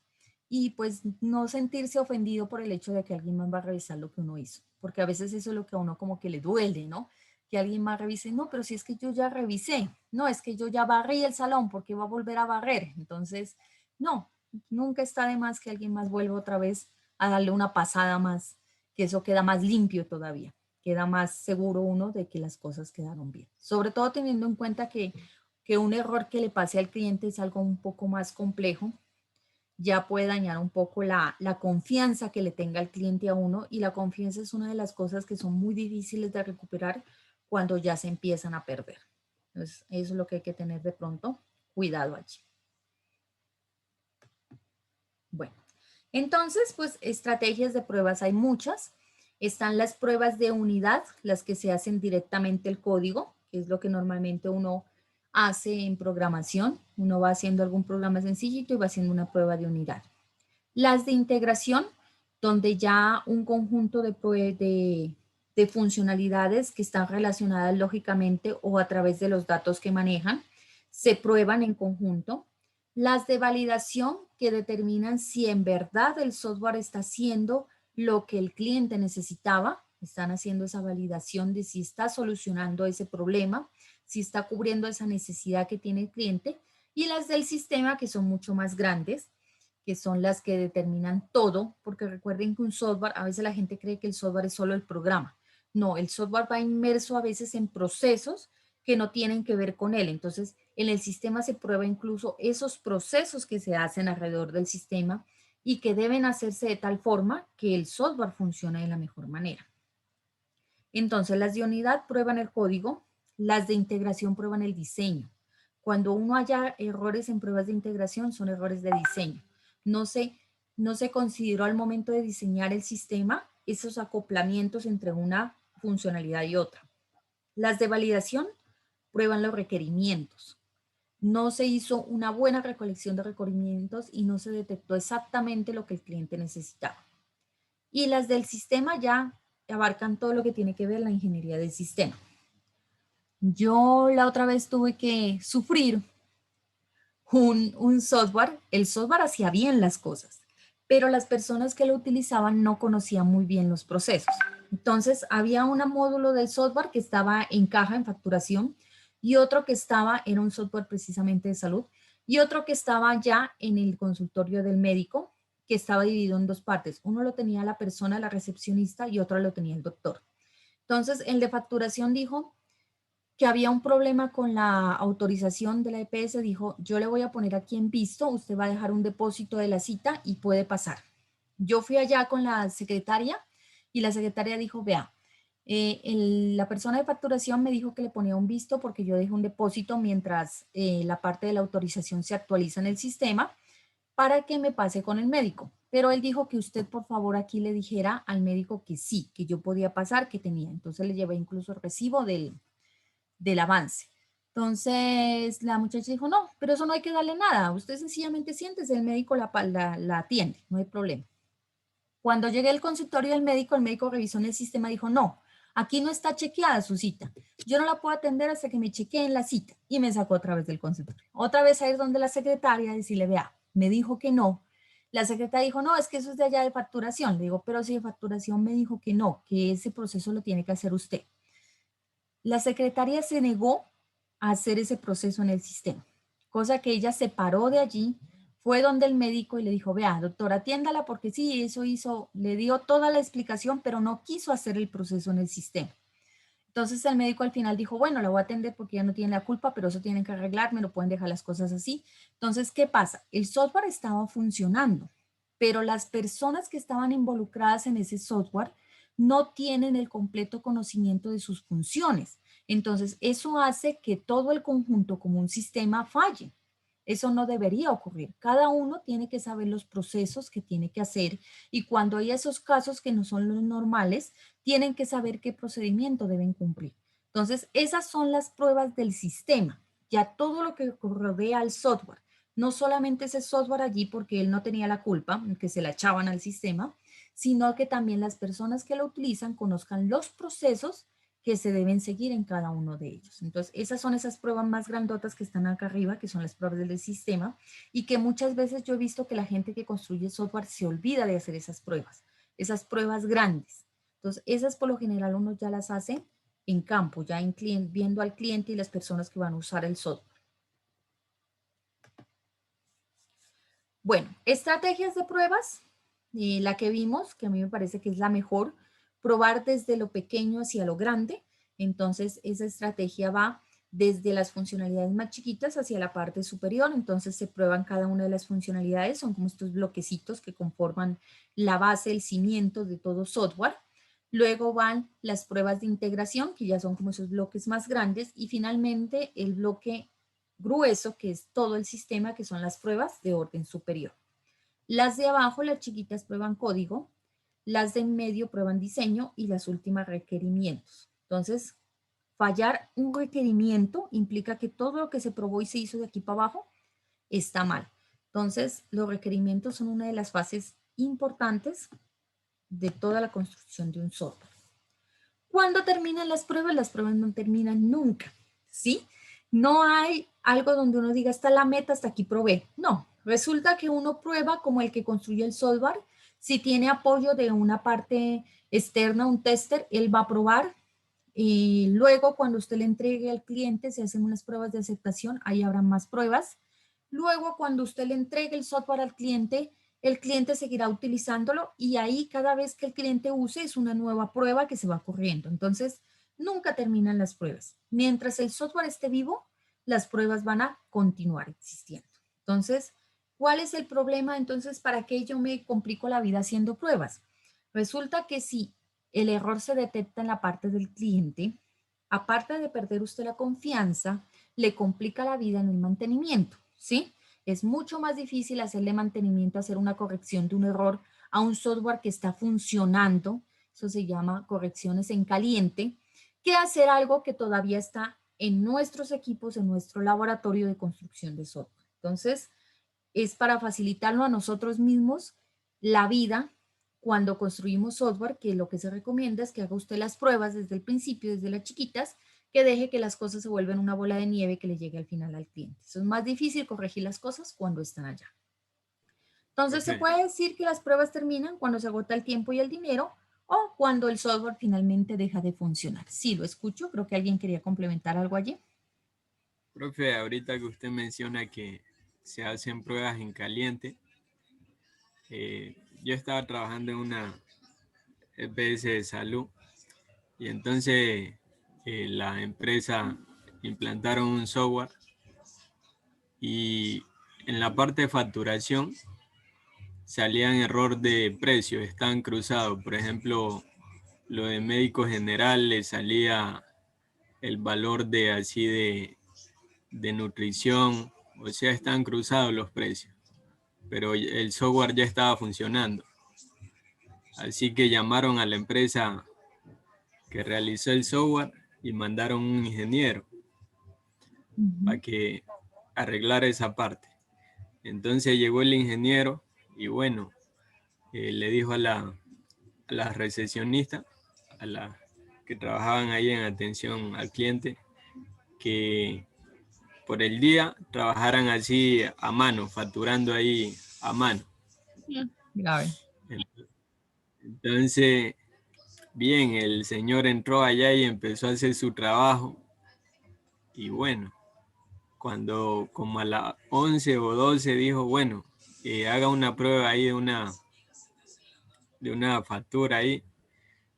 Y pues no sentirse ofendido por el hecho de que alguien más va a revisar lo que uno hizo, porque a veces eso es lo que a uno como que le duele, ¿no? Que alguien más revise, no, pero si es que yo ya revisé, no, es que yo ya barrí el salón, ¿porque va a volver a barrer? Entonces, no, nunca está de más que alguien más vuelva otra vez a darle una pasada más, que eso queda más limpio todavía, queda más seguro uno de que las cosas quedaron bien. Sobre todo teniendo en cuenta que un error que le pase al cliente es algo un poco más complejo, ya puede dañar un poco la confianza que le tenga el cliente a uno y la confianza es una de las cosas que son muy difíciles de recuperar cuando ya se empiezan a perder. Entonces, eso es lo que hay que tener de pronto cuidado allí. Bueno, entonces, pues estrategias de pruebas hay muchas. Están las pruebas de unidad, las que se hacen directamente el código, que es lo que normalmente uno hace en programación. Uno va haciendo algún programa sencillito y va haciendo una prueba de unidad. Las de integración, donde ya un conjunto de funcionalidades que están relacionadas lógicamente o a través de los datos que manejan, se prueban en conjunto. Las de validación, que determinan si en verdad el software está haciendo lo que el cliente necesitaba, están haciendo esa validación de si está solucionando ese problema, si está cubriendo esa necesidad que tiene el cliente. Y las del sistema, que son mucho más grandes, que son las que determinan todo, porque recuerden que un software, a veces la gente cree que el software es solo el programa. No, el software va inmerso a veces en procesos que no tienen que ver con él. Entonces, en el sistema se prueba incluso esos procesos que se hacen alrededor del sistema y que deben hacerse de tal forma que el software funcione de la mejor manera. Entonces, las de unidad prueban el código, las de integración prueban el diseño. Cuando uno haya errores en pruebas de integración, son errores de diseño. No se, no se consideró al momento de diseñar el sistema esos acoplamientos entre una funcionalidad y otra. Las de validación prueban los requerimientos. No se hizo una buena recolección de requerimientos y no se detectó exactamente lo que el cliente necesitaba. Y las del sistema ya abarcan todo lo que tiene que ver la ingeniería del sistema. Yo la otra vez tuve que sufrir un software. El software hacía bien las cosas, pero las personas que lo utilizaban no conocían muy bien los procesos. Entonces, había un módulo del software que estaba en caja, en facturación, y otro que era un software precisamente de salud, y otro que estaba ya en el consultorio del médico, que estaba dividido en dos partes. Uno lo tenía la persona, la recepcionista, y otro lo tenía el doctor. Entonces, el de facturación dijo que había un problema con la autorización de la EPS, dijo, yo le voy a poner aquí en visto, usted va a dejar un depósito de la cita y puede pasar. Yo fui allá con la secretaria y la secretaria dijo, vea, la persona de facturación me dijo que le ponía un visto porque yo dejé un depósito mientras la parte de la autorización se actualiza en el sistema para que me pase con el médico. Pero él dijo que usted por favor aquí le dijera al médico que sí, que yo podía pasar, que tenía. Entonces le llevé incluso el recibo del avance. Entonces la muchacha dijo, no, pero eso no hay que darle nada. Usted sencillamente siéntese, el médico la atiende, no hay problema. Cuando llegué al consultorio del médico, el médico revisó en el sistema y dijo, no, aquí no está chequeada su cita. Yo no la puedo atender hasta que me chequeen la cita. Y me sacó otra vez del consultorio. Otra vez a ir donde la secretaria y decirle, vea, me dijo que no. La secretaria dijo, no, es que eso es de allá de facturación. Le digo, pero si de facturación me dijo que no, que ese proceso lo tiene que hacer usted. La secretaria se negó a hacer ese proceso en el sistema, cosa que ella se paró de allí, fue donde el médico y le dijo, vea, doctora, atiéndala porque sí, eso hizo, le dio toda la explicación, pero no quiso hacer el proceso en el sistema. Entonces el médico al final dijo, bueno, la voy a atender porque ya no tiene la culpa, pero eso tienen que arreglarme, no pueden dejar las cosas así. Entonces, ¿qué pasa? El software estaba funcionando, pero las personas que estaban involucradas en ese software no tienen el completo conocimiento de sus funciones. Entonces, eso hace que todo el conjunto como un sistema falle. Eso no debería ocurrir. Cada uno tiene que saber los procesos que tiene que hacer y cuando hay esos casos que no son los normales, tienen que saber qué procedimiento deben cumplir. Entonces, esas son las pruebas del sistema. Ya todo lo que rodea al software, no solamente ese software allí porque él no tenía la culpa, que se la echaban al sistema, sino que también las personas que lo utilizan conozcan los procesos que se deben seguir en cada uno de ellos. Entonces, esas son esas pruebas más grandotas que están acá arriba, que son las pruebas del sistema, y que muchas veces yo he visto que la gente que construye software se olvida de hacer esas pruebas grandes. Entonces, esas por lo general uno ya las hace en campo, ya en cliente, viendo al cliente y las personas que van a usar el software. Bueno, estrategias de pruebas, la que vimos, que a mí me parece que es la mejor, probar desde lo pequeño hacia lo grande. Entonces, esa estrategia va desde las funcionalidades más chiquitas hacia la parte superior. Entonces, se prueban cada una de las funcionalidades. Son como estos bloquecitos que conforman la base, el cimiento de todo software. Luego van las pruebas de integración, que ya son como esos bloques más grandes. Y finalmente, el bloque grueso, que es todo el sistema, que son las pruebas de orden superior. Las de abajo, las chiquitas, prueban código, las de en medio prueban diseño y las últimas requerimientos. Entonces, fallar un requerimiento implica que todo lo que se probó y se hizo de aquí para abajo está mal. Entonces, los requerimientos son una de las fases importantes de toda la construcción de un software. ¿Cuándo terminan las pruebas? Las pruebas no terminan nunca, ¿sí? No hay algo donde uno diga, está la meta, hasta aquí probé. No, resulta que uno prueba como el que construye el software. Si tiene apoyo de una parte externa, un tester, él va a probar. Y luego, cuando usted le entregue al cliente, se hacen unas pruebas de aceptación, ahí habrá más pruebas. Luego, cuando usted le entregue el software al cliente, el cliente seguirá utilizándolo y ahí cada vez que el cliente use es una nueva prueba que se va corriendo. Entonces, nunca terminan las pruebas. Mientras el software esté vivo, las pruebas van a continuar existiendo. Entonces, ¿cuál es el problema? Entonces, ¿para qué yo me complico la vida haciendo pruebas? Resulta que si el error se detecta en la parte del cliente, aparte de perder usted la confianza, le complica la vida en el mantenimiento, ¿sí? Es mucho más difícil hacerle mantenimiento, hacer una corrección de un error a un software que está funcionando, eso se llama correcciones en caliente, que hacer algo que todavía está en nuestros equipos, en nuestro laboratorio de construcción de software. Entonces, es para facilitarlo a nosotros mismos la vida cuando construimos software, que lo que se recomienda es que haga usted las pruebas desde el principio, desde las chiquitas, que deje que las cosas se vuelvan una bola de nieve que le llegue al final al cliente. Eso es más difícil corregir las cosas cuando están allá. Entonces se Profe, puede decir que las pruebas terminan cuando se agota el tiempo y el dinero o cuando el software finalmente deja de funcionar. Sí, lo escucho. Creo que alguien quería complementar algo allí. profe, ahorita que usted menciona que se hacen pruebas en caliente, yo estaba trabajando en una EPS de salud y entonces la empresa implantaron un software y en la parte de facturación salían error de precios, estaban cruzados. Por ejemplo, lo de médico general le salía el valor de así de nutrición, o sea, están cruzados los precios, pero el software ya estaba funcionando. Así que llamaron a la empresa que realizó el software y mandaron un ingeniero para que arreglara esa parte. Entonces llegó el ingeniero y bueno, le dijo a la recepcionista, a las que trabajaban ahí en atención al cliente, que por el día trabajaran así a mano, facturando ahí a mano. Grave. Entonces, bien, el señor entró allá y empezó a hacer su trabajo. Y bueno, cuando como a las 11 o 12 dijo, bueno, haga una prueba ahí de una factura ahí.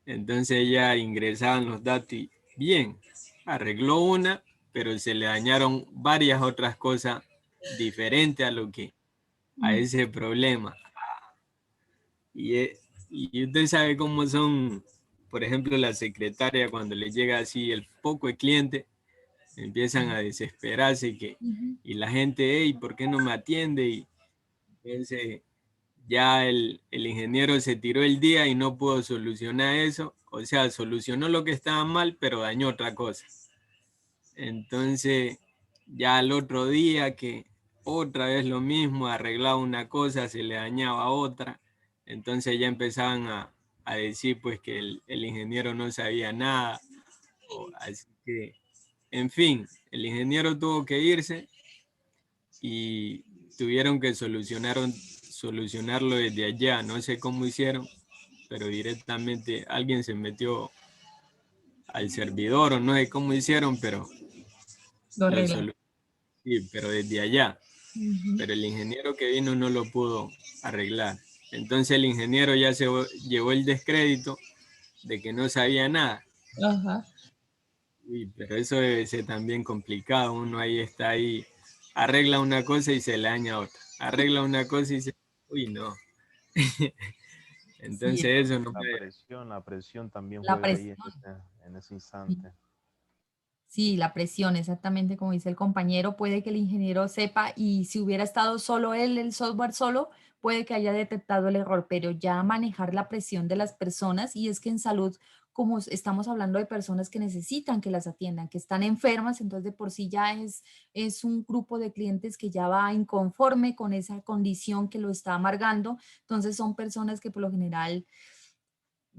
Entonces ya ingresaban los datos y bien, arregló una, pero se le dañaron varias otras cosas diferentes a ese problema. Y usted sabe cómo son, por ejemplo, la secretaria cuando le llega así el poco de cliente, empiezan a desesperarse y la gente, hey, ¿por qué no me atiende? Y entonces ya el ingeniero se tiró el día y no pudo solucionar eso. O sea, solucionó lo que estaba mal, pero dañó otra cosa. Entonces, ya al otro día que otra vez lo mismo, arreglaba una cosa, se le dañaba otra. Entonces ya empezaban a decir pues que el ingeniero no sabía nada. Así que, en fin, el ingeniero tuvo que irse y tuvieron que solucionarlo desde allá. No sé cómo hicieron, pero directamente alguien se metió al servidor o no sé cómo hicieron, pero Lo lo arreglan. solucionaron, sí, pero desde allá. Pero el ingeniero que vino no lo pudo arreglar. Entonces el ingeniero ya se llevó el descrédito de que no sabía nada. Ajá. Uy, pero eso debe ser también complicado. Uno ahí está ahí, arregla una cosa y se le daña otra. Arregla una cosa y se... Uy, no. Sí, Entonces eso no La puede... la presión también la juega ahí presión. en ese Sí. instante. Sí, la presión, exactamente como dice el compañero, puede que el ingeniero sepa y si hubiera estado solo él, el software solo, puede que haya detectado el error, pero ya manejar la presión de las personas y es que en salud, como estamos hablando de personas que necesitan que las atiendan, que están enfermas, entonces de por sí ya es un grupo de clientes que ya va inconforme con esa condición que lo está amargando, entonces son personas que por lo general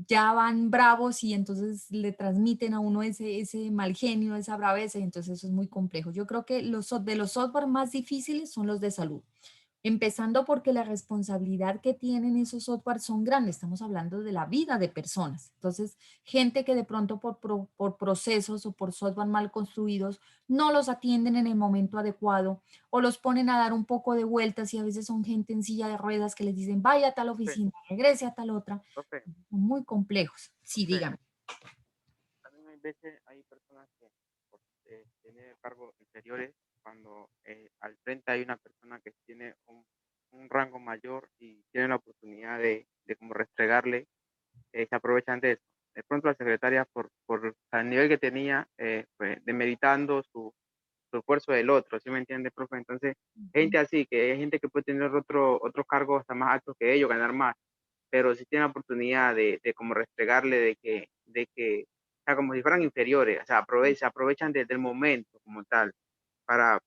ya van bravos y entonces le transmiten a uno ese mal genio, esa braveza, y entonces eso es muy complejo. Yo creo que de los software más difíciles son los de salud, empezando porque la responsabilidad que tienen esos software son grandes, estamos hablando de la vida de personas. Entonces, gente que de pronto por procesos o por software mal construidos no los atienden en el momento adecuado o los ponen a dar un poco de vueltas y a veces son gente en silla de ruedas que les dicen vaya a tal Profe, oficina, regrese a tal otra profe, muy complejos. Sí, profe, dígame. también hay veces hay personas que por tener cargos inferiores, cuando al frente hay una persona que tiene un rango mayor y tiene la oportunidad de como restregarle, se aprovechan de eso. De pronto la secretaria, por el nivel que tenía, pues, demeritando su esfuerzo del otro, ¿sí me entiende, profe? Entonces, gente así, que hay gente que puede tener otro cargo hasta más alto que ellos, ganar más, pero si tienen la oportunidad de como restregarle, o sea, como si fueran inferiores, o sea, se aprovechan del momento como tal, para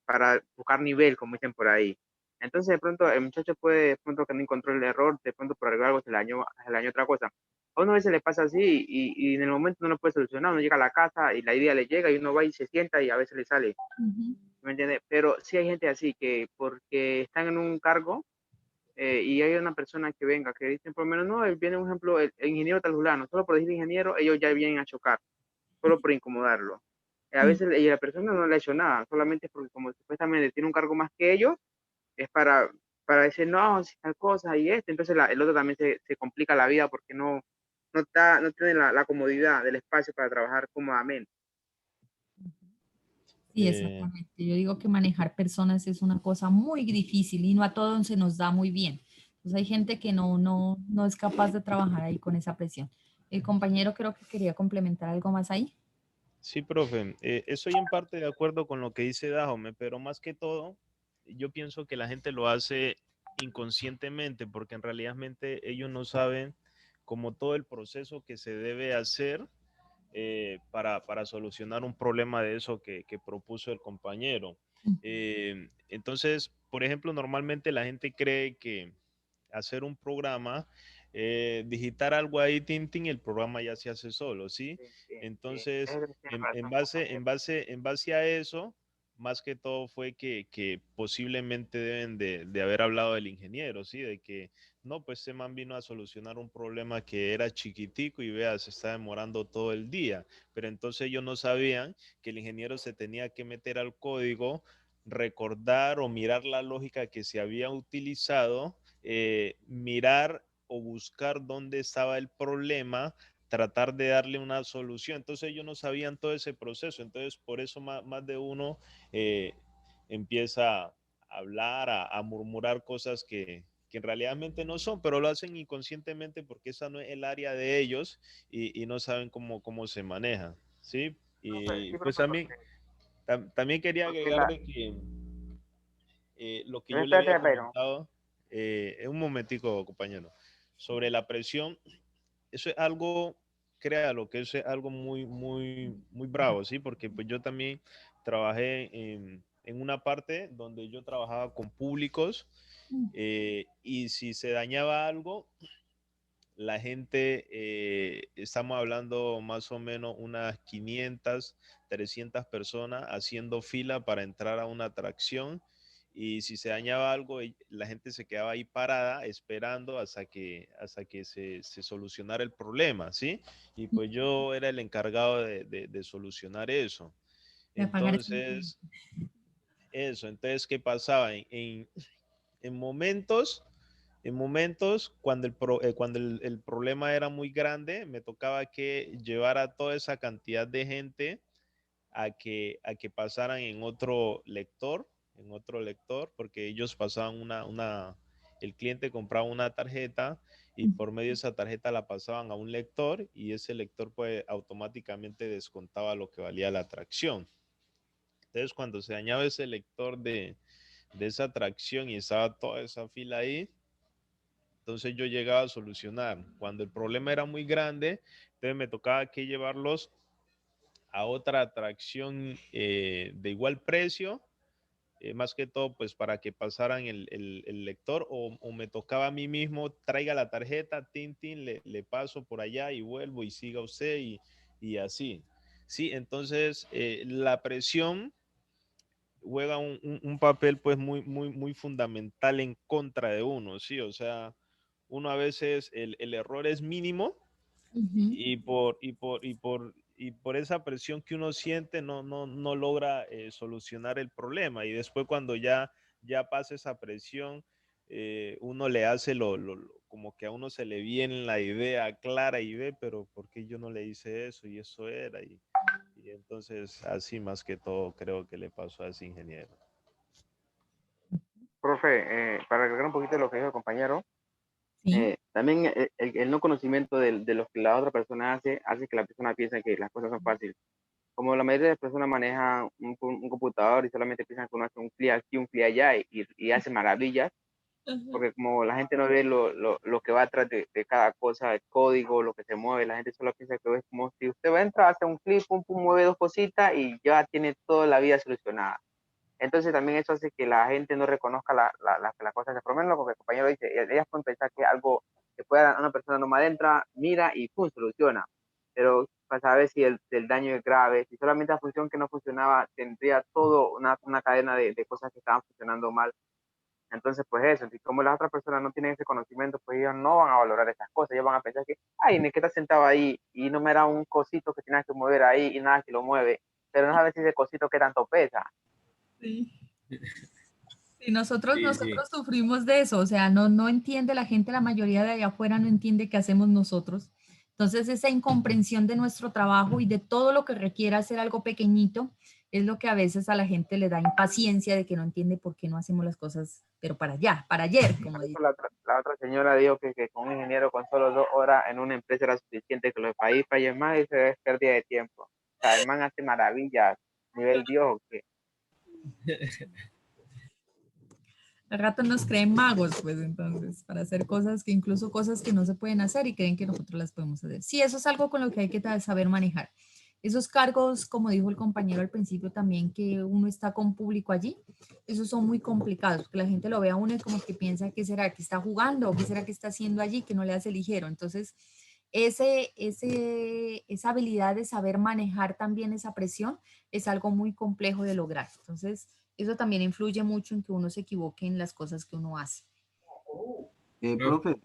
buscar nivel, como dicen por ahí. Entonces, de pronto, el muchacho puede, de pronto, que no encontró el error, de pronto, por arreglar algo, se le dañó otra cosa. A uno a veces le pasa así y en el momento no lo puede solucionar, uno llega a la casa y la idea le llega y uno va y se sienta y a veces le sale, Ujú. ¿me entiendes? Pero sí hay gente así que porque están en un cargo y hay una persona que venga, que dicen por lo menos, no, viene un ejemplo, el ingeniero talulano, solo por decir ingeniero, ellos ya vienen a chocar, solo por incomodarlo. A Sí. veces y la persona no le ha hecho nada, solamente porque como supuestamente tiene un cargo más que ellos, es para decir, no, si tal cosa y esto, entonces el otro también se complica la vida porque no tiene la comodidad del espacio para trabajar cómodamente. Sí, Eh, exactamente. Yo digo que manejar personas es una cosa muy difícil y no a todos se nos da muy bien. Entonces hay gente que no es capaz de trabajar ahí con esa presión. El compañero creo que quería complementar algo más ahí. sí, profe, estoy en parte de acuerdo con lo que dice Dajome, pero más que todo, yo pienso que la gente lo hace inconscientemente, porque en realidad ellos no saben como todo el proceso que se debe hacer para solucionar un problema de eso que propuso el compañero. Entonces, por ejemplo, normalmente la gente cree que hacer un programa, digitar algo ahí, tintin, el programa ya se hace solo, ¿sí? Sí, sí, sí. Entonces, Eso tiene en razón, base, compañero. en base a eso, más que todo fue que posiblemente deben de haber hablado del ingeniero, ¿sí? De que, no, pues ese man vino a solucionar un problema que era chiquitico y vea, se está demorando todo el día. Pero entonces ellos no sabían que el ingeniero se tenía que meter al código, recordar o mirar la lógica que se había utilizado, mirar o buscar dónde estaba el problema, tratar de darle una solución. Entonces ellos no sabían todo ese proceso. Entonces por eso más de uno eh, empieza a hablar, a murmurar cosas que en realidad no son, pero lo hacen inconscientemente porque esa no es el área de ellos y no saben cómo se maneja, ¿sí? Profe, Y sí, pues profe, también quería porque agregar de que lo que yo le espérate, había pero, comentado, un momentico, compañero, sobre la presión, eso es algo, créalo, que eso es algo muy bravo, ¿sí? Porque pues yo también trabajé en una parte donde yo trabajaba con públicos y si se dañaba algo, la gente, estamos hablando más o menos unas 500, 300 personas haciendo fila para entrar a una atracción y si se dañaba algo, la gente se quedaba ahí parada esperando hasta que se solucionara el problema, ¿sí? Y pues yo era el encargado de solucionar eso. De apagar ese incendio. Entonces, entonces, ¿qué pasaba? En momentos cuando cuando el problema era muy grande, me tocaba que llevar a toda esa cantidad de gente a que pasaran en otro lector, porque ellos pasaban el cliente compraba una tarjeta y por medio de esa tarjeta la pasaban a un lector y ese lector pues automáticamente descontaba lo que valía la atracción. Entonces cuando se dañaba ese lector de esa atracción y estaba toda esa fila ahí, entonces yo llegaba a solucionar. Cuando el problema era muy grande, entonces me tocaba que llevarlos a otra atracción de igual precio, más que todo pues para que pasaran el lector o me tocaba a mí mismo, traiga la tarjeta, tin, le paso por allá y vuelvo y siga usted y así. Sí, entonces la presión juega un papel pues muy fundamental en contra de uno, ¿sí? O sea, uno a veces el error es mínimo Ujú. y por esa presión que uno siente no logra solucionar el problema y después cuando ya pasa esa presión, uno le hace como que a uno se le viene la idea clara y ve, pero ¿por qué yo no le hice eso? Y eso era, y entonces así más que todo creo que le pasó a ese ingeniero. profe, para agregar un poquito de lo que dijo el compañero, Sí. también el no conocimiento de lo que la otra persona hace que la persona piense que las cosas son fáciles. Como la mayoría de las personas manejan un computador y solamente piensan que uno hace un clic aquí, un clic allá y hace maravillas, porque como la gente no ve lo que va atrás de cada cosa, el código, lo que se mueve, la gente solo piensa que es como si usted va a entrar, hace un clic, pum, pum, mueve dos cositas y ya tiene toda la vida solucionada. Entonces también eso hace que la gente no reconozca las cosas. Por lo menos lo que el compañero dice, ellas pueden pensar que algo que pueda una persona nomás entra, mira y ¡pum! Soluciona. Pero para saber si el daño es grave, si solamente la función que no funcionaba tendría todo una cadena de cosas que estaban funcionando mal. Entonces, pues eso, y como las otras personas no tienen ese conocimiento, pues ellos no van a valorar esas cosas, ellos van a pensar que, ay, ni que está sentado ahí y no me era un cosito que tienes que mover ahí y nada que lo mueve, pero no sabes si ese cosito que tanto pesa. Sí. Sí, nosotros Sí, sí. sufrimos de eso, o sea, no entiende la gente, la mayoría de allá afuera no entiende qué hacemos nosotros. Entonces, esa incomprensión de nuestro trabajo y de todo lo que requiere hacer algo pequeñito es lo que a veces a la gente le da impaciencia de que no entiende por qué no hacemos las cosas, pero para allá, para ayer, como Por eso dice. la otra señora dijo que con un ingeniero con solo 2 horas en una empresa era suficiente, que los países fallen más y eso es pérdida de tiempo. O sea, el man hace maravillas, nivel Dios, que Al rato nos creen magos, pues entonces, para hacer cosas que incluso cosas que no se pueden hacer y creen que nosotros las podemos hacer. Sí, eso es algo con lo que hay que saber manejar. Esos cargos, como dijo el compañero al principio también, que uno está con público allí, esos son muy complicados, porque la gente lo ve a uno y como que piensa que será que está jugando o qué será que está haciendo allí, que no le hace ligero. Entonces, esa habilidad de saber manejar también esa presión es algo muy complejo de lograr. Entonces, eso también influye mucho en que uno se equivoque en las cosas que uno hace. Profe, Profe,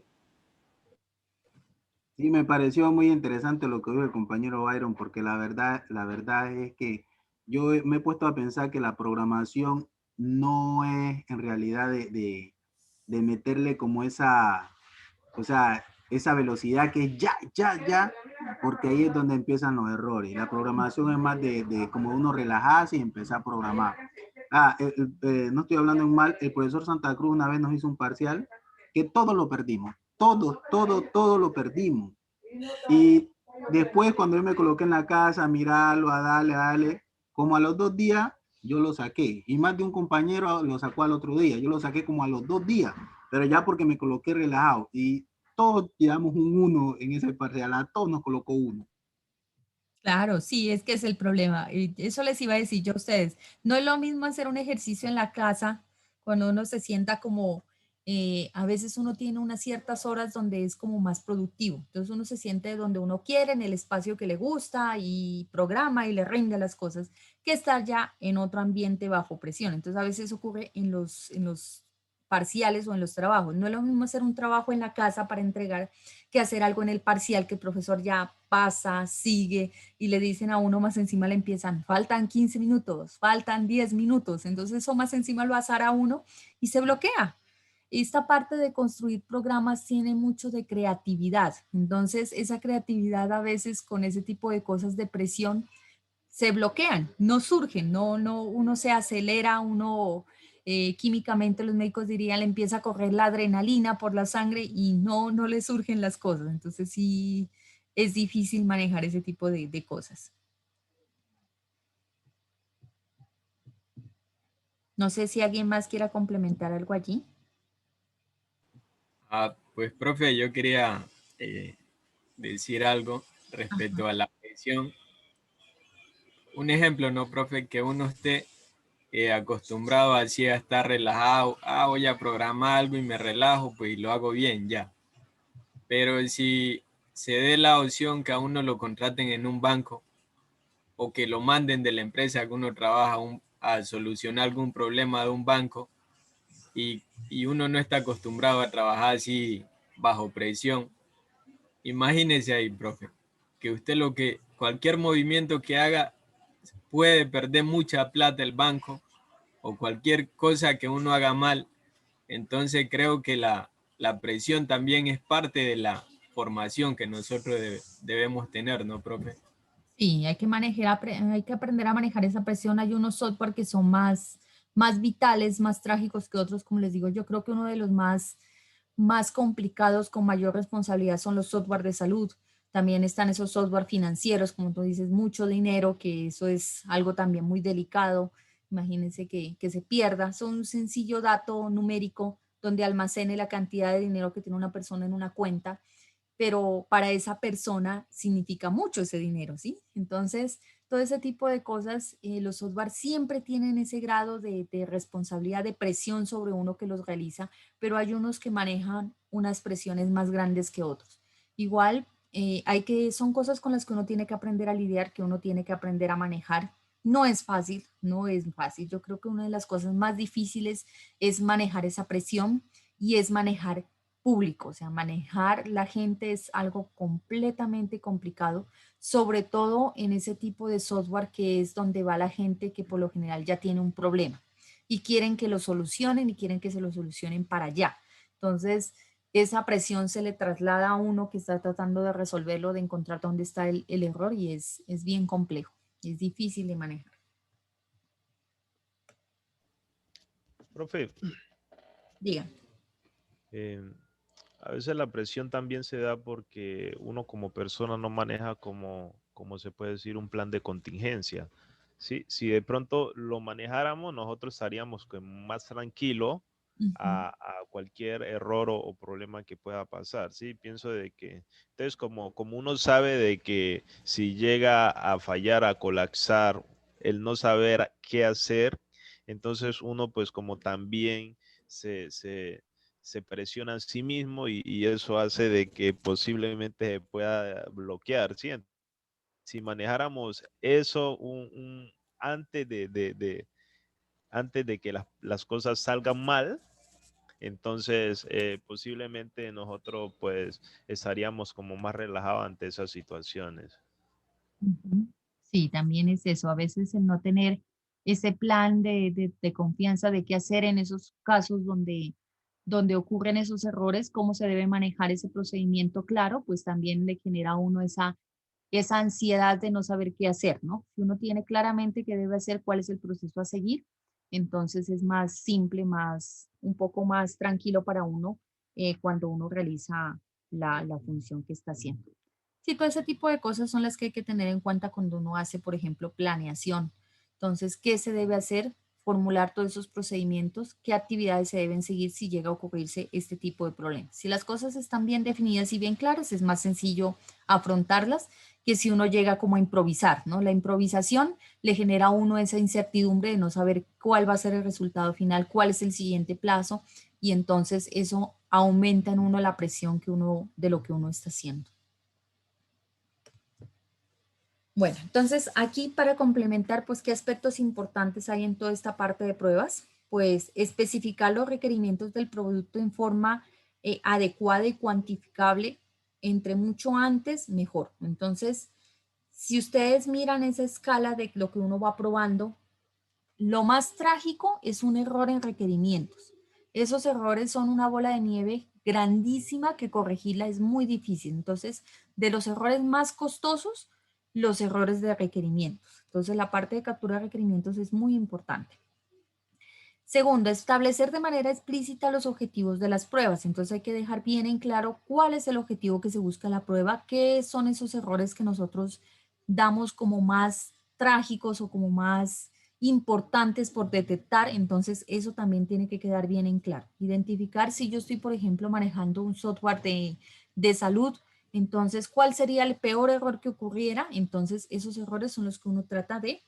sí, me pareció muy interesante lo que dijo el compañero Byron, porque la verdad es que me he puesto a pensar que la programación no es en realidad de meterle como esa, o sea, esa velocidad que es ya, porque ahí es donde empiezan los errores. La programación es más de como uno relajarse y empezar a programar. No estoy hablando en mal, el profesor Santa Cruz una vez nos hizo un parcial que todo lo perdimos, todo lo perdimos. Y después cuando yo me coloqué en la casa a mirarlo, a darle, como a los 2 días, yo lo saqué. Y más de un compañero lo sacó al otro día. Yo lo saqué como a los 2 días, pero ya porque me coloqué relajado. Y todos tiramos un 1 en ese parcial, a todos nos colocó 1. Claro, sí, es que es el problema. Y eso les iba a decir yo a ustedes. No es lo mismo hacer un ejercicio en la casa cuando uno se sienta como, a veces uno tiene unas ciertas horas donde es como más productivo. Entonces uno se siente donde uno quiere, en el espacio que le gusta y programa y le rinde las cosas, que estar ya en otro ambiente bajo presión. Entonces a veces ocurre en los parciales o en los trabajos. No es lo mismo hacer un trabajo en la casa para entregar que hacer algo en el parcial que el profesor ya pasa, sigue y le dicen a uno más encima le empiezan, faltan 15 minutos, faltan 10 minutos, entonces eso más encima lo azara a uno y se bloquea. Esta parte de construir programas tiene mucho de creatividad, entonces esa creatividad a veces con ese tipo de cosas de presión se bloquean, no surgen, uno se acelera, uno químicamente los médicos dirían le empieza a correr la adrenalina por la sangre y no le surgen las cosas, entonces sí es difícil manejar ese tipo de cosas. No sé si alguien más quiera complementar algo allí. pues profe, yo quería decir algo Ajá. respecto a la presión. Un ejemplo, ¿no, profe? Que uno esté acostumbrado así a estar relajado. Voy a programar algo y me relajo, pues y lo hago bien ya. Pero si se dé la opción que a uno lo contraten en un banco o que lo manden de la empresa que uno trabaja a solucionar algún problema de un banco y uno no está acostumbrado a trabajar así bajo presión, imagínese ahí, profe, que usted cualquier movimiento que haga puede perder mucha plata el banco o cualquier cosa que uno haga mal. Entonces creo que la presión también es parte de la formación que nosotros debemos tener, ¿no, profe? Sí, hay que manejar, hay que aprender a manejar esa presión. Hay unos software que son más vitales, más trágicos que otros. Como les digo, yo creo que uno de los más complicados, con mayor responsabilidad, son los software de salud. También están esos software financieros, como tú dices, mucho dinero, que eso es algo también muy delicado. Imagínense que se pierda. Son un sencillo dato numérico donde almacene la cantidad de dinero que tiene una persona en una cuenta, pero para esa persona significa mucho ese dinero, ¿sí? Entonces, todo ese tipo de cosas, los software siempre tienen ese grado de responsabilidad, de presión sobre uno que los realiza, pero hay unos que manejan unas presiones más grandes que otros. Igual, son cosas con las que uno tiene que aprender a lidiar, que uno tiene que aprender a manejar. No es fácil, no es fácil. Yo creo que una de las cosas más difíciles es manejar esa presión y es manejar público, o sea, manejar la gente es algo completamente complicado, sobre todo en ese tipo de software que es donde va la gente que por lo general ya tiene un problema y quieren que lo solucionen y quieren que se lo solucionen para allá. Entonces, esa presión se le traslada a uno que está tratando de resolverlo, de encontrar dónde está el error y es bien complejo, es difícil de manejar. Profe, Diga. eh, a veces la presión también se da porque uno como persona no maneja como se puede decir, un plan de contingencia. ¿Sí? Si de pronto lo manejáramos, nosotros estaríamos más tranquilos Ujú. a cualquier error o problema que pueda pasar. ¿Sí? Pienso de que, entonces como uno sabe de que si llega a fallar, a colapsar, el no saber qué hacer, entonces uno pues como también se presiona a sí mismo y eso hace de que posiblemente se pueda bloquear, ¿sí? Si manejáramos eso antes antes de que las cosas salgan mal, entonces posiblemente nosotros pues estaríamos como más relajados ante esas situaciones. Ujú. Sí, también es eso. A veces el no tener ese plan de confianza de qué hacer en esos casos donde ocurren esos errores, cómo se debe manejar ese procedimiento claro, pues también le genera a uno esa ansiedad de no saber qué hacer, ¿no? Si uno tiene claramente qué debe hacer, cuál es el proceso a seguir, entonces es más simple, un poco más tranquilo para uno cuando uno realiza la función que está haciendo. Sí, todo ese tipo de cosas son las que hay que tener en cuenta cuando uno hace, por ejemplo, planeación. Entonces, ¿qué se debe hacer? Formular todos esos procedimientos, qué actividades se deben seguir si llega a ocurrirse este tipo de problemas. Si las cosas están bien definidas y bien claras, es más sencillo afrontarlas que si uno llega como a improvisar, ¿no? La improvisación le genera a uno esa incertidumbre de no saber cuál va a ser el resultado final, cuál es el siguiente plazo, y entonces eso aumenta en uno la presión de lo que uno está haciendo. Bueno, entonces aquí para complementar, pues, ¿qué aspectos importantes hay en toda esta parte de pruebas? Pues especificar los requerimientos del producto en forma adecuada y cuantificable, entre mucho antes, mejor. Entonces, si ustedes miran esa escala de lo que uno va probando, lo más trágico es un error en requerimientos. Esos errores son una bola de nieve grandísima que corregirla es muy difícil. Entonces, de los errores más costosos, los errores de requerimientos. Entonces, la parte de captura de requerimientos es muy importante. Segundo, establecer de manera explícita los objetivos de las pruebas. Entonces, hay que dejar bien en claro cuál es el objetivo que se busca en la prueba, qué son esos errores que nosotros damos como más trágicos o como más importantes por detectar. Entonces, eso también tiene que quedar bien en claro. Identificar si yo estoy, por ejemplo, manejando un software de salud, entonces, ¿cuál sería el peor error que ocurriera? Entonces, esos errores son los que uno trata de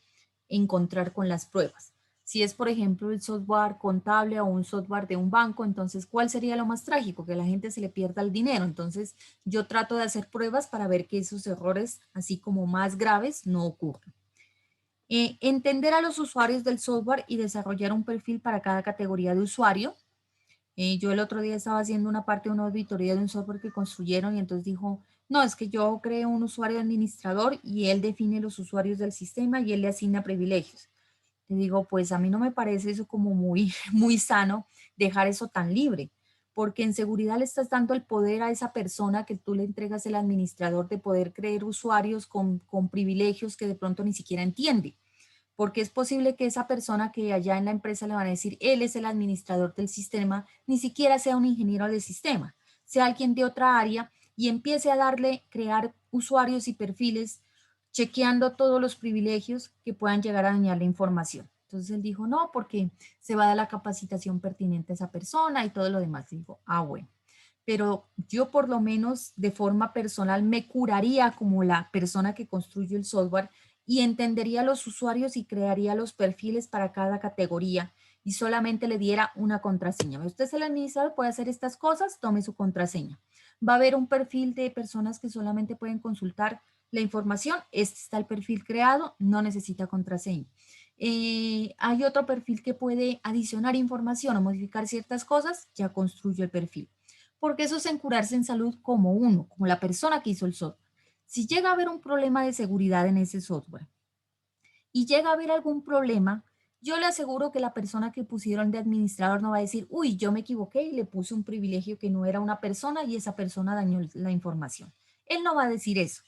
encontrar con las pruebas. Si es, por ejemplo, el software contable o un software de un banco, entonces, ¿cuál sería lo más trágico? Que la gente se le pierda el dinero. Entonces, yo trato de hacer pruebas para ver que esos errores, así como más graves, no ocurran. Entender a los usuarios del software y desarrollar un perfil para cada categoría de usuario. Yo el otro día estaba haciendo una parte de una auditoría de un software que construyeron y entonces dijo, no, es que yo creo un usuario administrador y él define los usuarios del sistema y él le asigna privilegios. Te digo, pues a mí no me parece eso como muy, muy sano dejar eso tan libre, porque en seguridad le estás dando el poder a esa persona que tú le entregas el administrador de poder crear usuarios con privilegios que de pronto ni siquiera entiende, porque es posible que esa persona que allá en la empresa le van a decir, él es el administrador del sistema, ni siquiera sea un ingeniero de sistema, sea alguien de otra área y empiece a darle, crear usuarios y perfiles chequeando todos los privilegios que puedan llegar a dañar la información. Entonces él dijo, no, porque se va a dar la capacitación pertinente a esa persona y todo lo demás. Y dijo, ah, bueno, pero yo por lo menos de forma personal me curaría como la persona que construye el software y entendería a los usuarios y crearía los perfiles para cada categoría y solamente le diera una contraseña. Usted es el administrador, puede hacer estas cosas, tome su contraseña. Va a haber un perfil de personas que solamente pueden consultar la información. Este está el perfil creado, no necesita contraseña. Hay otro perfil que puede adicionar información o modificar ciertas cosas, ya construyo el perfil. Porque eso es en Curarse en Salud como uno, como la persona que hizo el software. Si llega a haber un problema de seguridad en ese software y llega a haber algún problema, yo le aseguro que la persona que pusieron de administrador no va a decir, uy, yo me equivoqué y le puse un privilegio que no era una persona y esa persona dañó la información. Él no va a decir eso.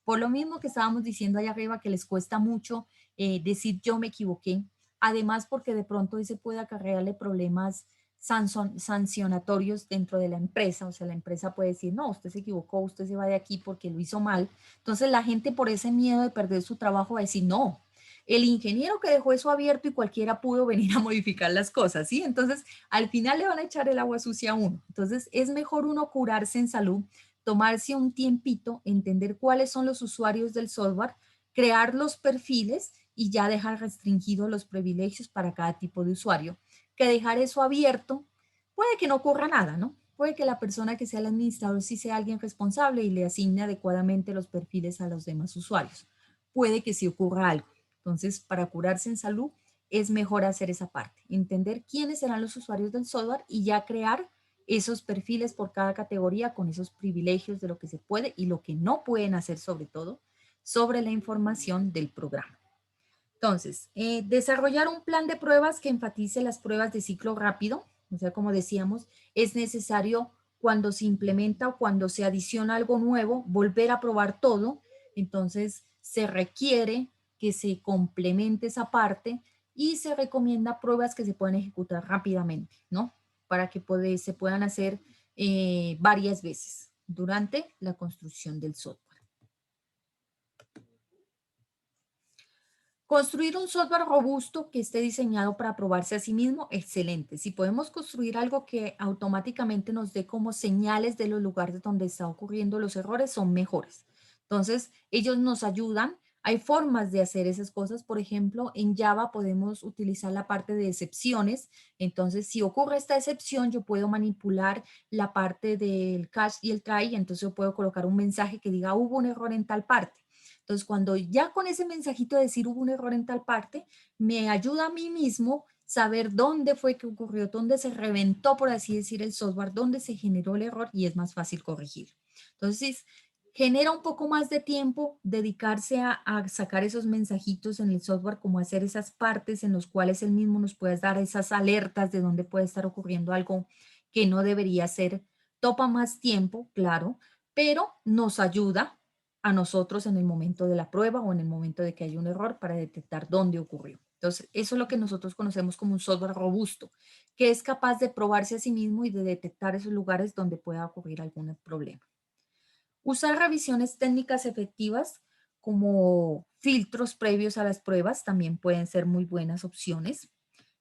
Por lo mismo que estábamos diciendo allá arriba, que les cuesta mucho decir yo me equivoqué. Además, porque de pronto ese puede acarrearle problemas sancionatorios dentro de la empresa. O sea, la empresa puede decir, no, usted se equivocó, usted se va de aquí porque lo hizo mal. Entonces, la gente por ese miedo de perder su trabajo va a decir, no, el ingeniero que dejó eso abierto y cualquiera pudo venir a modificar las cosas, ¿sí? Entonces, al final le van a echar el agua sucia a uno. Entonces, es mejor uno curarse en salud, tomarse un tiempito, entender cuáles son los usuarios del software, crear los perfiles y ya dejar restringidos los privilegios para cada tipo de usuario. Que dejar eso abierto, puede que no ocurra nada, ¿no? Puede que la persona que sea el administrador sí sea alguien responsable y le asigne adecuadamente los perfiles a los demás usuarios. Puede que sí ocurra algo. Entonces, para curarse en salud, es mejor hacer esa parte, entender quiénes serán los usuarios del software y ya crear esos perfiles por cada categoría con esos privilegios de lo que se puede y lo que no pueden hacer, sobre todo, sobre la información del programa. Entonces, desarrollar un plan de pruebas que enfatice las pruebas de ciclo rápido. O sea, como decíamos, es necesario cuando se implementa o cuando se adiciona algo nuevo, volver a probar todo. Entonces, se requiere que se complemente esa parte y se recomienda pruebas que se puedan ejecutar rápidamente, ¿no? Para que se puedan hacer varias veces durante la construcción del software. Construir un software robusto que esté diseñado para probarse a sí mismo, excelente. Si podemos construir algo que automáticamente nos dé como señales de los lugares donde está ocurriendo los errores, son mejores. Entonces, ellos nos ayudan. Hay formas de hacer esas cosas. Por ejemplo, en Java podemos utilizar la parte de excepciones. Entonces, si ocurre esta excepción, yo puedo manipular la parte del catch y el try. Entonces, yo puedo colocar un mensaje que diga, hubo un error en tal parte. Entonces, cuando ya con ese mensajito de decir hubo un error en tal parte, me ayuda a mí mismo saber dónde fue que ocurrió, dónde se reventó, por así decir, el software, dónde se generó el error y es más fácil corregir. Entonces, genera un poco más de tiempo dedicarse a sacar esos mensajitos en el software, como hacer esas partes en las cuales él mismo nos puede dar esas alertas de dónde puede estar ocurriendo algo que no debería ser. Topa más tiempo, claro, pero nos ayuda a nosotros en el momento de la prueba o en el momento de que hay un error para detectar dónde ocurrió. Entonces, eso es lo que nosotros conocemos como un software robusto, que es capaz de probarse a sí mismo y de detectar esos lugares donde pueda ocurrir algún problema. Usar revisiones técnicas efectivas como filtros previos a las pruebas también pueden ser muy buenas opciones.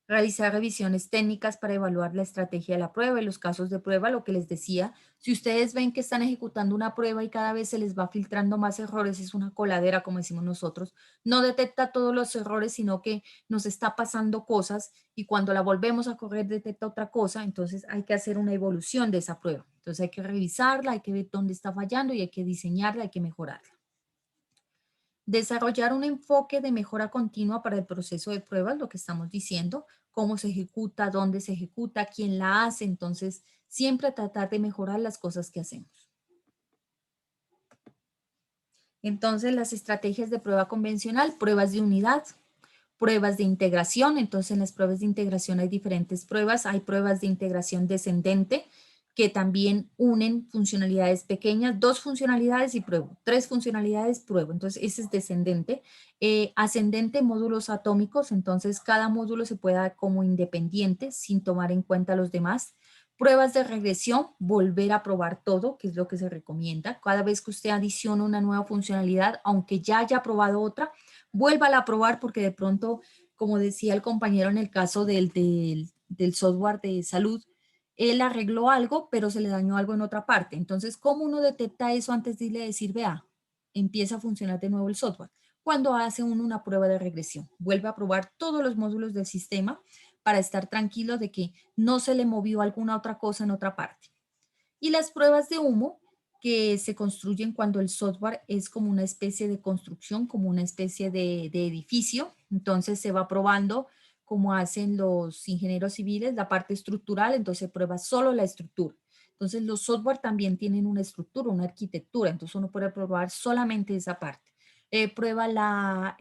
Realizar revisiones técnicas para evaluar la estrategia de la prueba y los casos de prueba, lo que les decía. Si ustedes ven que están ejecutando una prueba y cada vez se les va filtrando más errores, es una coladera, como decimos nosotros, no detecta todos los errores, sino que nos está pasando cosas y cuando la volvemos a correr detecta otra cosa, entonces hay que hacer una evolución de esa prueba. Entonces hay que revisarla, hay que ver dónde está fallando y hay que diseñarla, hay que mejorarla. Desarrollar un enfoque de mejora continua para el proceso de pruebas, lo que estamos diciendo, cómo se ejecuta, dónde se ejecuta, quién la hace. Entonces, siempre tratar de mejorar las cosas que hacemos. Entonces, las estrategias de prueba convencional, pruebas de unidad, pruebas de integración. Entonces, en las pruebas de integración hay diferentes pruebas. Hay pruebas de integración descendente, que también unen funcionalidades pequeñas, 2 funcionalidades y pruebo, 3 funcionalidades, pruebo. Entonces, ese es descendente. Ascendente, módulos atómicos. Entonces, cada módulo se puede dar como independiente sin tomar en cuenta los demás. Pruebas de regresión, volver a probar todo, que es lo que se recomienda. Cada vez que usted adiciona una nueva funcionalidad, aunque ya haya probado otra, vuélvala a probar porque de pronto, como decía el compañero en el caso del software de salud, él arregló algo, pero se le dañó algo en otra parte. Entonces, ¿cómo uno detecta eso antes de irle a decir, vea, empieza a funcionar de nuevo el software? cuando hace uno una prueba de regresión. Vuelve a probar todos los módulos del sistema para estar tranquilo de que no se le movió alguna otra cosa en otra parte. Y las pruebas de humo que se construyen cuando el software es como una especie de construcción, como una especie de edificio. Entonces se va probando como hacen los ingenieros civiles, la parte estructural, entonces se prueba solo la estructura. Entonces los software también tienen una estructura, una arquitectura, entonces uno puede probar solamente esa parte. Prueba la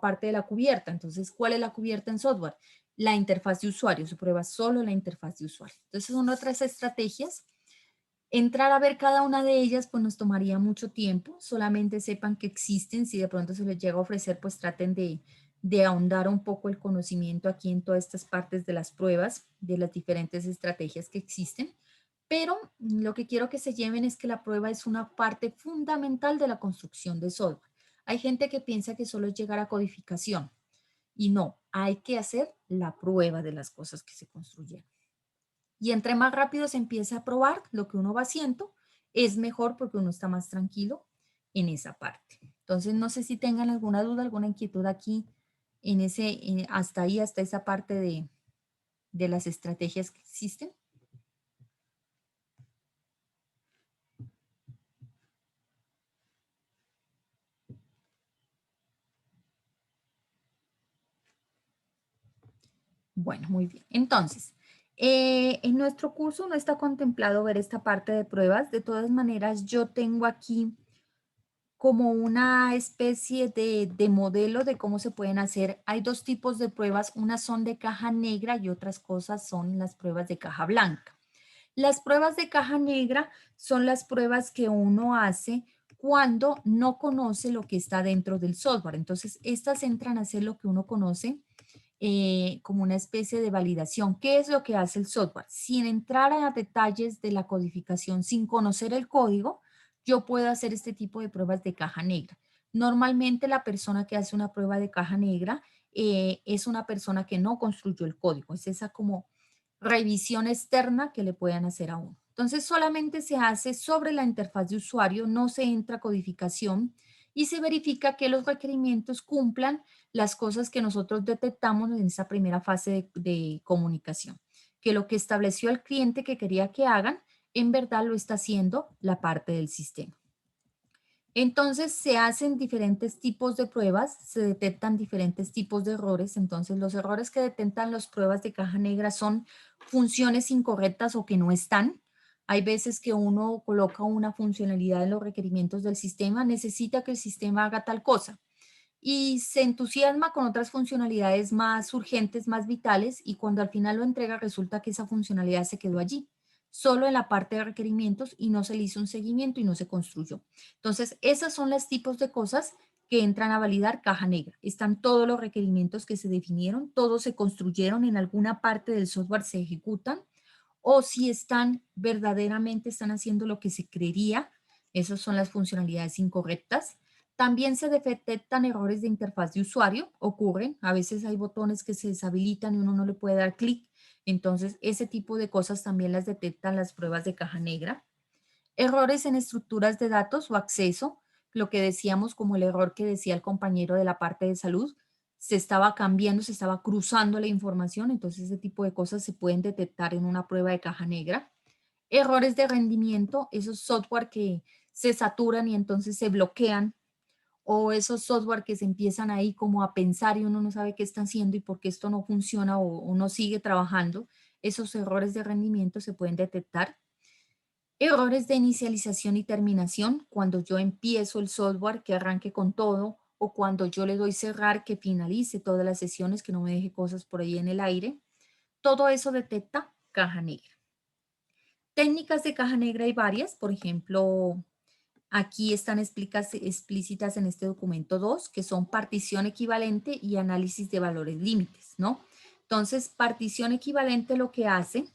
parte de la cubierta, entonces ¿cuál es la cubierta en software? La interfaz de usuario, se prueba solo la interfaz de usuario. Entonces son otras estrategias. Entrar a ver cada una de ellas pues nos tomaría mucho tiempo, solamente sepan que existen, si de pronto se les llega a ofrecer pues traten de ahondar un poco el conocimiento aquí en todas estas partes de las pruebas, de las diferentes estrategias que existen, pero lo que quiero que se lleven es que la prueba es una parte fundamental de la construcción de software. Hay gente que piensa que solo es llegar a codificación y no, hay que hacer la prueba de las cosas que se construyeron. Y entre más rápido se empieza a probar lo que uno va haciendo, es mejor porque uno está más tranquilo en esa parte. Entonces, no sé si tengan alguna duda, alguna inquietud aquí en hasta ahí, hasta esa parte de las estrategias que existen. Bueno, muy bien. Entonces, en nuestro curso no está contemplado ver esta parte de pruebas. De todas maneras, yo tengo aquí como una especie de modelo de cómo se pueden hacer. Hay dos tipos de pruebas, unas son de caja negra y otras cosas son las pruebas de caja blanca. Las pruebas de caja negra son las pruebas que uno hace cuando no conoce lo que está dentro del software. Entonces, estas entran a ser lo que uno conoce como una especie de validación. ¿Qué es lo que hace el software? Sin entrar a detalles de la codificación, sin conocer el código, yo puedo hacer este tipo de pruebas de caja negra. Normalmente la persona que hace una prueba de caja negra es una persona que no construyó el código. Es esa como revisión externa que le puedan hacer a uno. Entonces solamente se hace sobre la interfaz de usuario, no se entra a codificación y se verifica que los requerimientos cumplan las cosas que nosotros detectamos en esa primera fase de comunicación, que lo que estableció el cliente que quería que hagan, en verdad lo está haciendo la parte del sistema. Entonces se hacen diferentes tipos de pruebas, se detectan diferentes tipos de errores. Entonces los errores que detectan las pruebas de caja negra son funciones incorrectas o que no están. Hay veces que uno coloca una funcionalidad en los requerimientos del sistema, necesita que el sistema haga tal cosa y se entusiasma con otras funcionalidades más urgentes, más vitales, y cuando al final lo entrega resulta que esa funcionalidad se quedó allí, solo en la parte de requerimientos y no se le hizo un seguimiento y no se construyó. Entonces, esos son los tipos de cosas que entran a validar caja negra. Están todos los requerimientos que se definieron, todos se construyeron, en alguna parte del software se ejecutan, o si están verdaderamente están haciendo lo que se creería, esas son las funcionalidades incorrectas. También se detectan errores de interfaz de usuario, ocurren, a veces hay botones que se deshabilitan y uno no le puede dar clic, entonces ese tipo de cosas también las detectan las pruebas de caja negra. Errores en estructuras de datos o acceso, lo que decíamos como el error que decía el compañero de la parte de salud, se estaba cambiando, se estaba cruzando la información, entonces ese tipo de cosas se pueden detectar en una prueba de caja negra. Errores de rendimiento, esos software que se saturan y entonces se bloquean, o esos software que se empiezan ahí como a pensar y uno no sabe qué están haciendo y por qué esto no funciona o no sigue trabajando, esos errores de rendimiento se pueden detectar. Errores de inicialización y terminación, cuando yo empiezo el software que arranque con todo o cuando yo le doy cerrar que finalice todas las sesiones, que no me deje cosas por ahí en el aire. Todo eso detecta caja negra. Técnicas de caja negra hay varias, por ejemplo, aquí están explícitas en este documento 2, que son partición equivalente y análisis de valores límites, ¿no? Entonces, partición equivalente lo que hace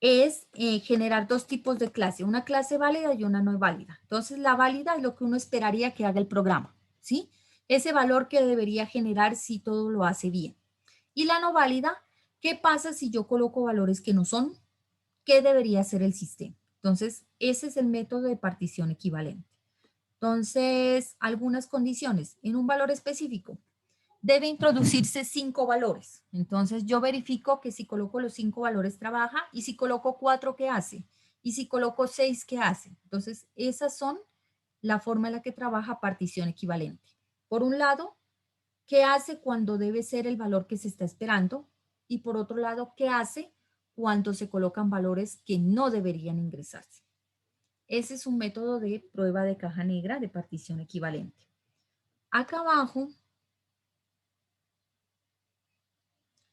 es generar dos tipos de clase, una clase válida y una no válida. Entonces, la válida es lo que uno esperaría que haga el programa, ¿sí? Ese valor que debería generar si todo lo hace bien. Y la no válida, ¿qué pasa si yo coloco valores que no son? ¿Qué debería hacer el sistema? Entonces, ese es el método de partición equivalente. Entonces, algunas condiciones. En un valor específico, debe introducirse 5 valores. Entonces, yo verifico que si coloco los 5 valores trabaja, y si coloco 4, ¿qué hace? Y si coloco 6, ¿qué hace? Entonces, esas son la forma en la que trabaja partición equivalente. Por un lado, ¿qué hace cuando debe ser el valor que se está esperando? Y por otro lado, ¿qué hace cuando se colocan valores que no deberían ingresarse? Ese es un método de prueba de caja negra de partición equivalente. Acá abajo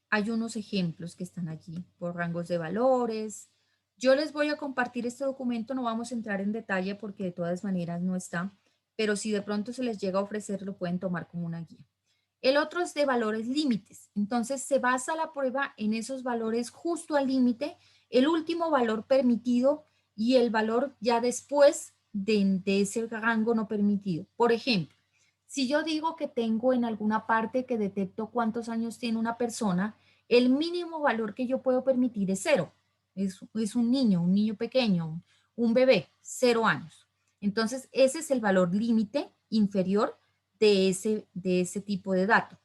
hay unos ejemplos que están allí por rangos de valores. Yo les voy a compartir este documento, no vamos a entrar en detalle porque de todas maneras no está, pero si de pronto se les llega a ofrecer, lo pueden tomar como una guía. El otro es de valores límites. Entonces se basa la prueba en esos valores justo al límite, el último valor permitido y el valor ya después de ese rango no permitido. Por ejemplo, si yo digo que tengo en alguna parte que detecto cuántos años tiene una persona, el mínimo valor que yo puedo permitir es 0. Es un niño pequeño, un bebé, 0 años. Entonces, ese es el valor límite inferior de ese tipo de dato.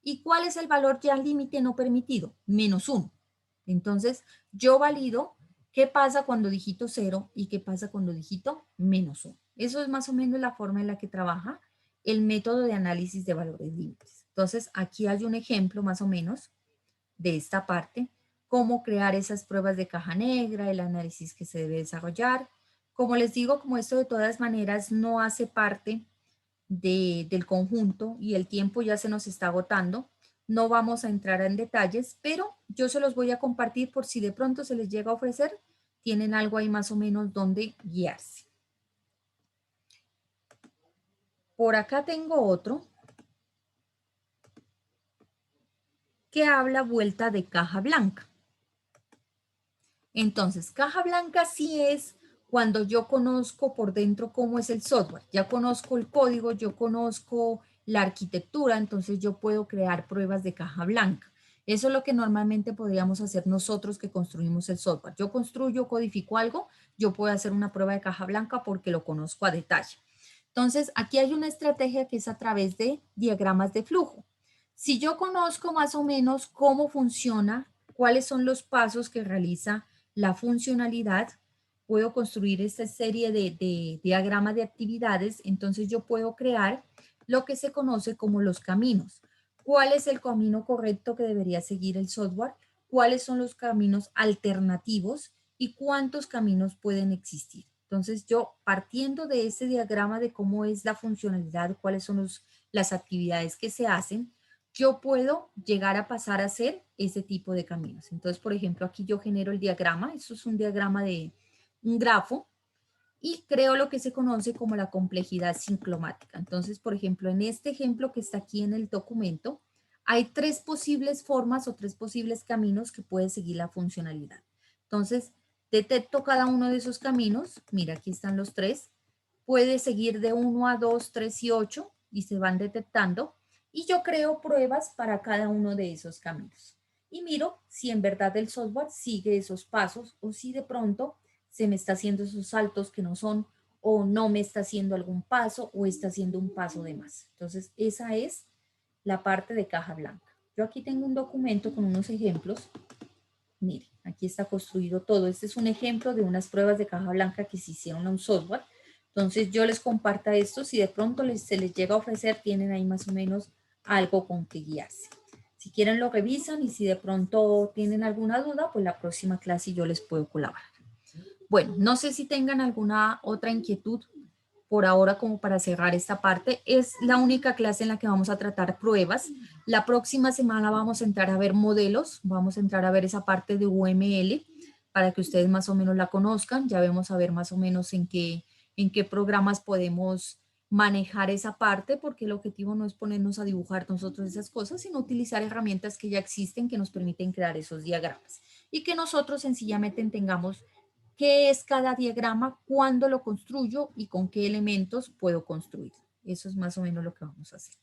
¿Y cuál es el valor ya límite no permitido? -1. Entonces, yo valido qué pasa cuando digito 0 y qué pasa cuando digito -1. Eso es más o menos la forma en la que trabaja el método de análisis de valores límites. Entonces, aquí hay un ejemplo más o menos de esta parte, cómo crear esas pruebas de caja negra, el análisis que se debe desarrollar. Como les digo, como esto de todas maneras no hace parte del conjunto y el tiempo ya se nos está agotando, no vamos a entrar en detalles, pero yo se los voy a compartir por si de pronto se les llega a ofrecer, tienen algo ahí más o menos donde guiarse. Por acá tengo otro que habla vuelta de caja blanca. Entonces, caja blanca sí es cuando yo conozco por dentro cómo es el software. Ya conozco el código, yo conozco la arquitectura, entonces yo puedo crear pruebas de caja blanca. Eso es lo que normalmente podríamos hacer nosotros que construimos el software. Yo construyo, codifico algo, yo puedo hacer una prueba de caja blanca porque lo conozco a detalle. Entonces, aquí hay una estrategia que es a través de diagramas de flujo. Si yo conozco más o menos cómo funciona, cuáles son los pasos que realiza la funcionalidad, puedo construir esta serie de diagramas de actividades, entonces yo puedo crear lo que se conoce como los caminos. ¿Cuál es el camino correcto que debería seguir el software? ¿Cuáles son los caminos alternativos? ¿Y cuántos caminos pueden existir? Entonces yo, partiendo de ese diagrama de cómo es la funcionalidad, cuáles son las actividades que se hacen, yo puedo llegar a pasar a hacer ese tipo de caminos. Entonces, por ejemplo, aquí yo genero el diagrama, eso es un diagrama de un grafo, y creo lo que se conoce como la complejidad ciclomática. Entonces, por ejemplo, en este ejemplo que está aquí en el documento, hay 3 posibles formas o 3 posibles caminos que puede seguir la funcionalidad. Entonces, detecto cada uno de esos caminos, mira, aquí están los 3, puede seguir de 1 a 2, 3 y 8 y se van detectando, y yo creo pruebas para cada uno de esos caminos. Y miro si en verdad el software sigue esos pasos o si de pronto se me está haciendo esos saltos que no son, o no me está haciendo algún paso, o está haciendo un paso de más. Entonces, esa es la parte de caja blanca. Yo aquí tengo un documento con unos ejemplos. Mire, aquí está construido todo. Este es un ejemplo de unas pruebas de caja blanca que se hicieron a un software. Entonces, yo les comparto esto. Si de pronto se les llega a ofrecer, tienen ahí más o menos algo con que guiarse. Si quieren lo revisan, y si de pronto tienen alguna duda, pues la próxima clase yo les puedo colaborar. Bueno, no sé si tengan alguna otra inquietud por ahora como para cerrar esta parte. Es la única clase en la que vamos a tratar pruebas. La próxima semana vamos a entrar a ver modelos, vamos a entrar a ver esa parte de UML para que ustedes más o menos la conozcan. Ya vamos a ver más o menos en qué programas podemos manejar esa parte, porque el objetivo no es ponernos a dibujar nosotros esas cosas, sino utilizar herramientas que ya existen que nos permiten crear esos diagramas y que nosotros sencillamente tengamos qué es cada diagrama, cuándo lo construyo y con qué elementos puedo construir. Eso es más o menos lo que vamos a hacer.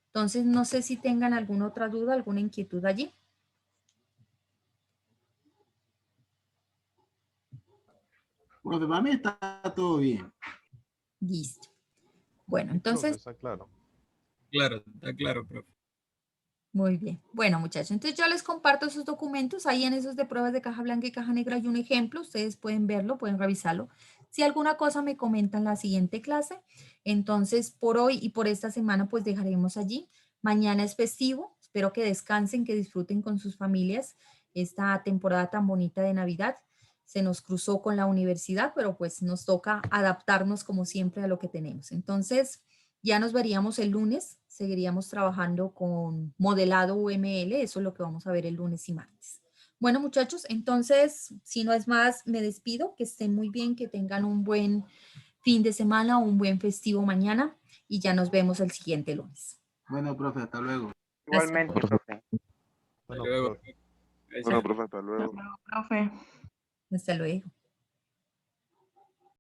Entonces, no sé si tengan alguna otra duda, alguna inquietud allí. Bueno, para mí está todo bien. Listo. Bueno, Sí, profe, entonces, está claro. Claro, está claro, profe. muy bien. Bueno, muchachos, entonces yo les comparto esos documentos. Ahí en esos de pruebas de caja blanca y caja negra hay un ejemplo. Ustedes pueden verlo, pueden revisarlo. Si alguna cosa me comentan la siguiente clase, entonces por hoy y por esta semana pues dejaremos allí. Mañana es festivo. Espero que descansen, que disfruten con sus familias esta temporada tan bonita de Navidad. Se nos cruzó con la universidad, pero pues nos toca adaptarnos como siempre a lo que tenemos. Entonces, ya nos veríamos el lunes, seguiríamos trabajando con modelado UML, eso es lo que vamos a ver el lunes y martes. Bueno, muchachos, entonces, si no es más, me despido, que estén muy bien, que tengan un buen fin de semana, un buen festivo mañana y ya nos vemos el siguiente lunes. Bueno, profe, hasta luego. Igualmente, profe. Hasta Bueno, luego. profe. Gracias. Bueno, profe, hasta luego. Profe. Hasta luego.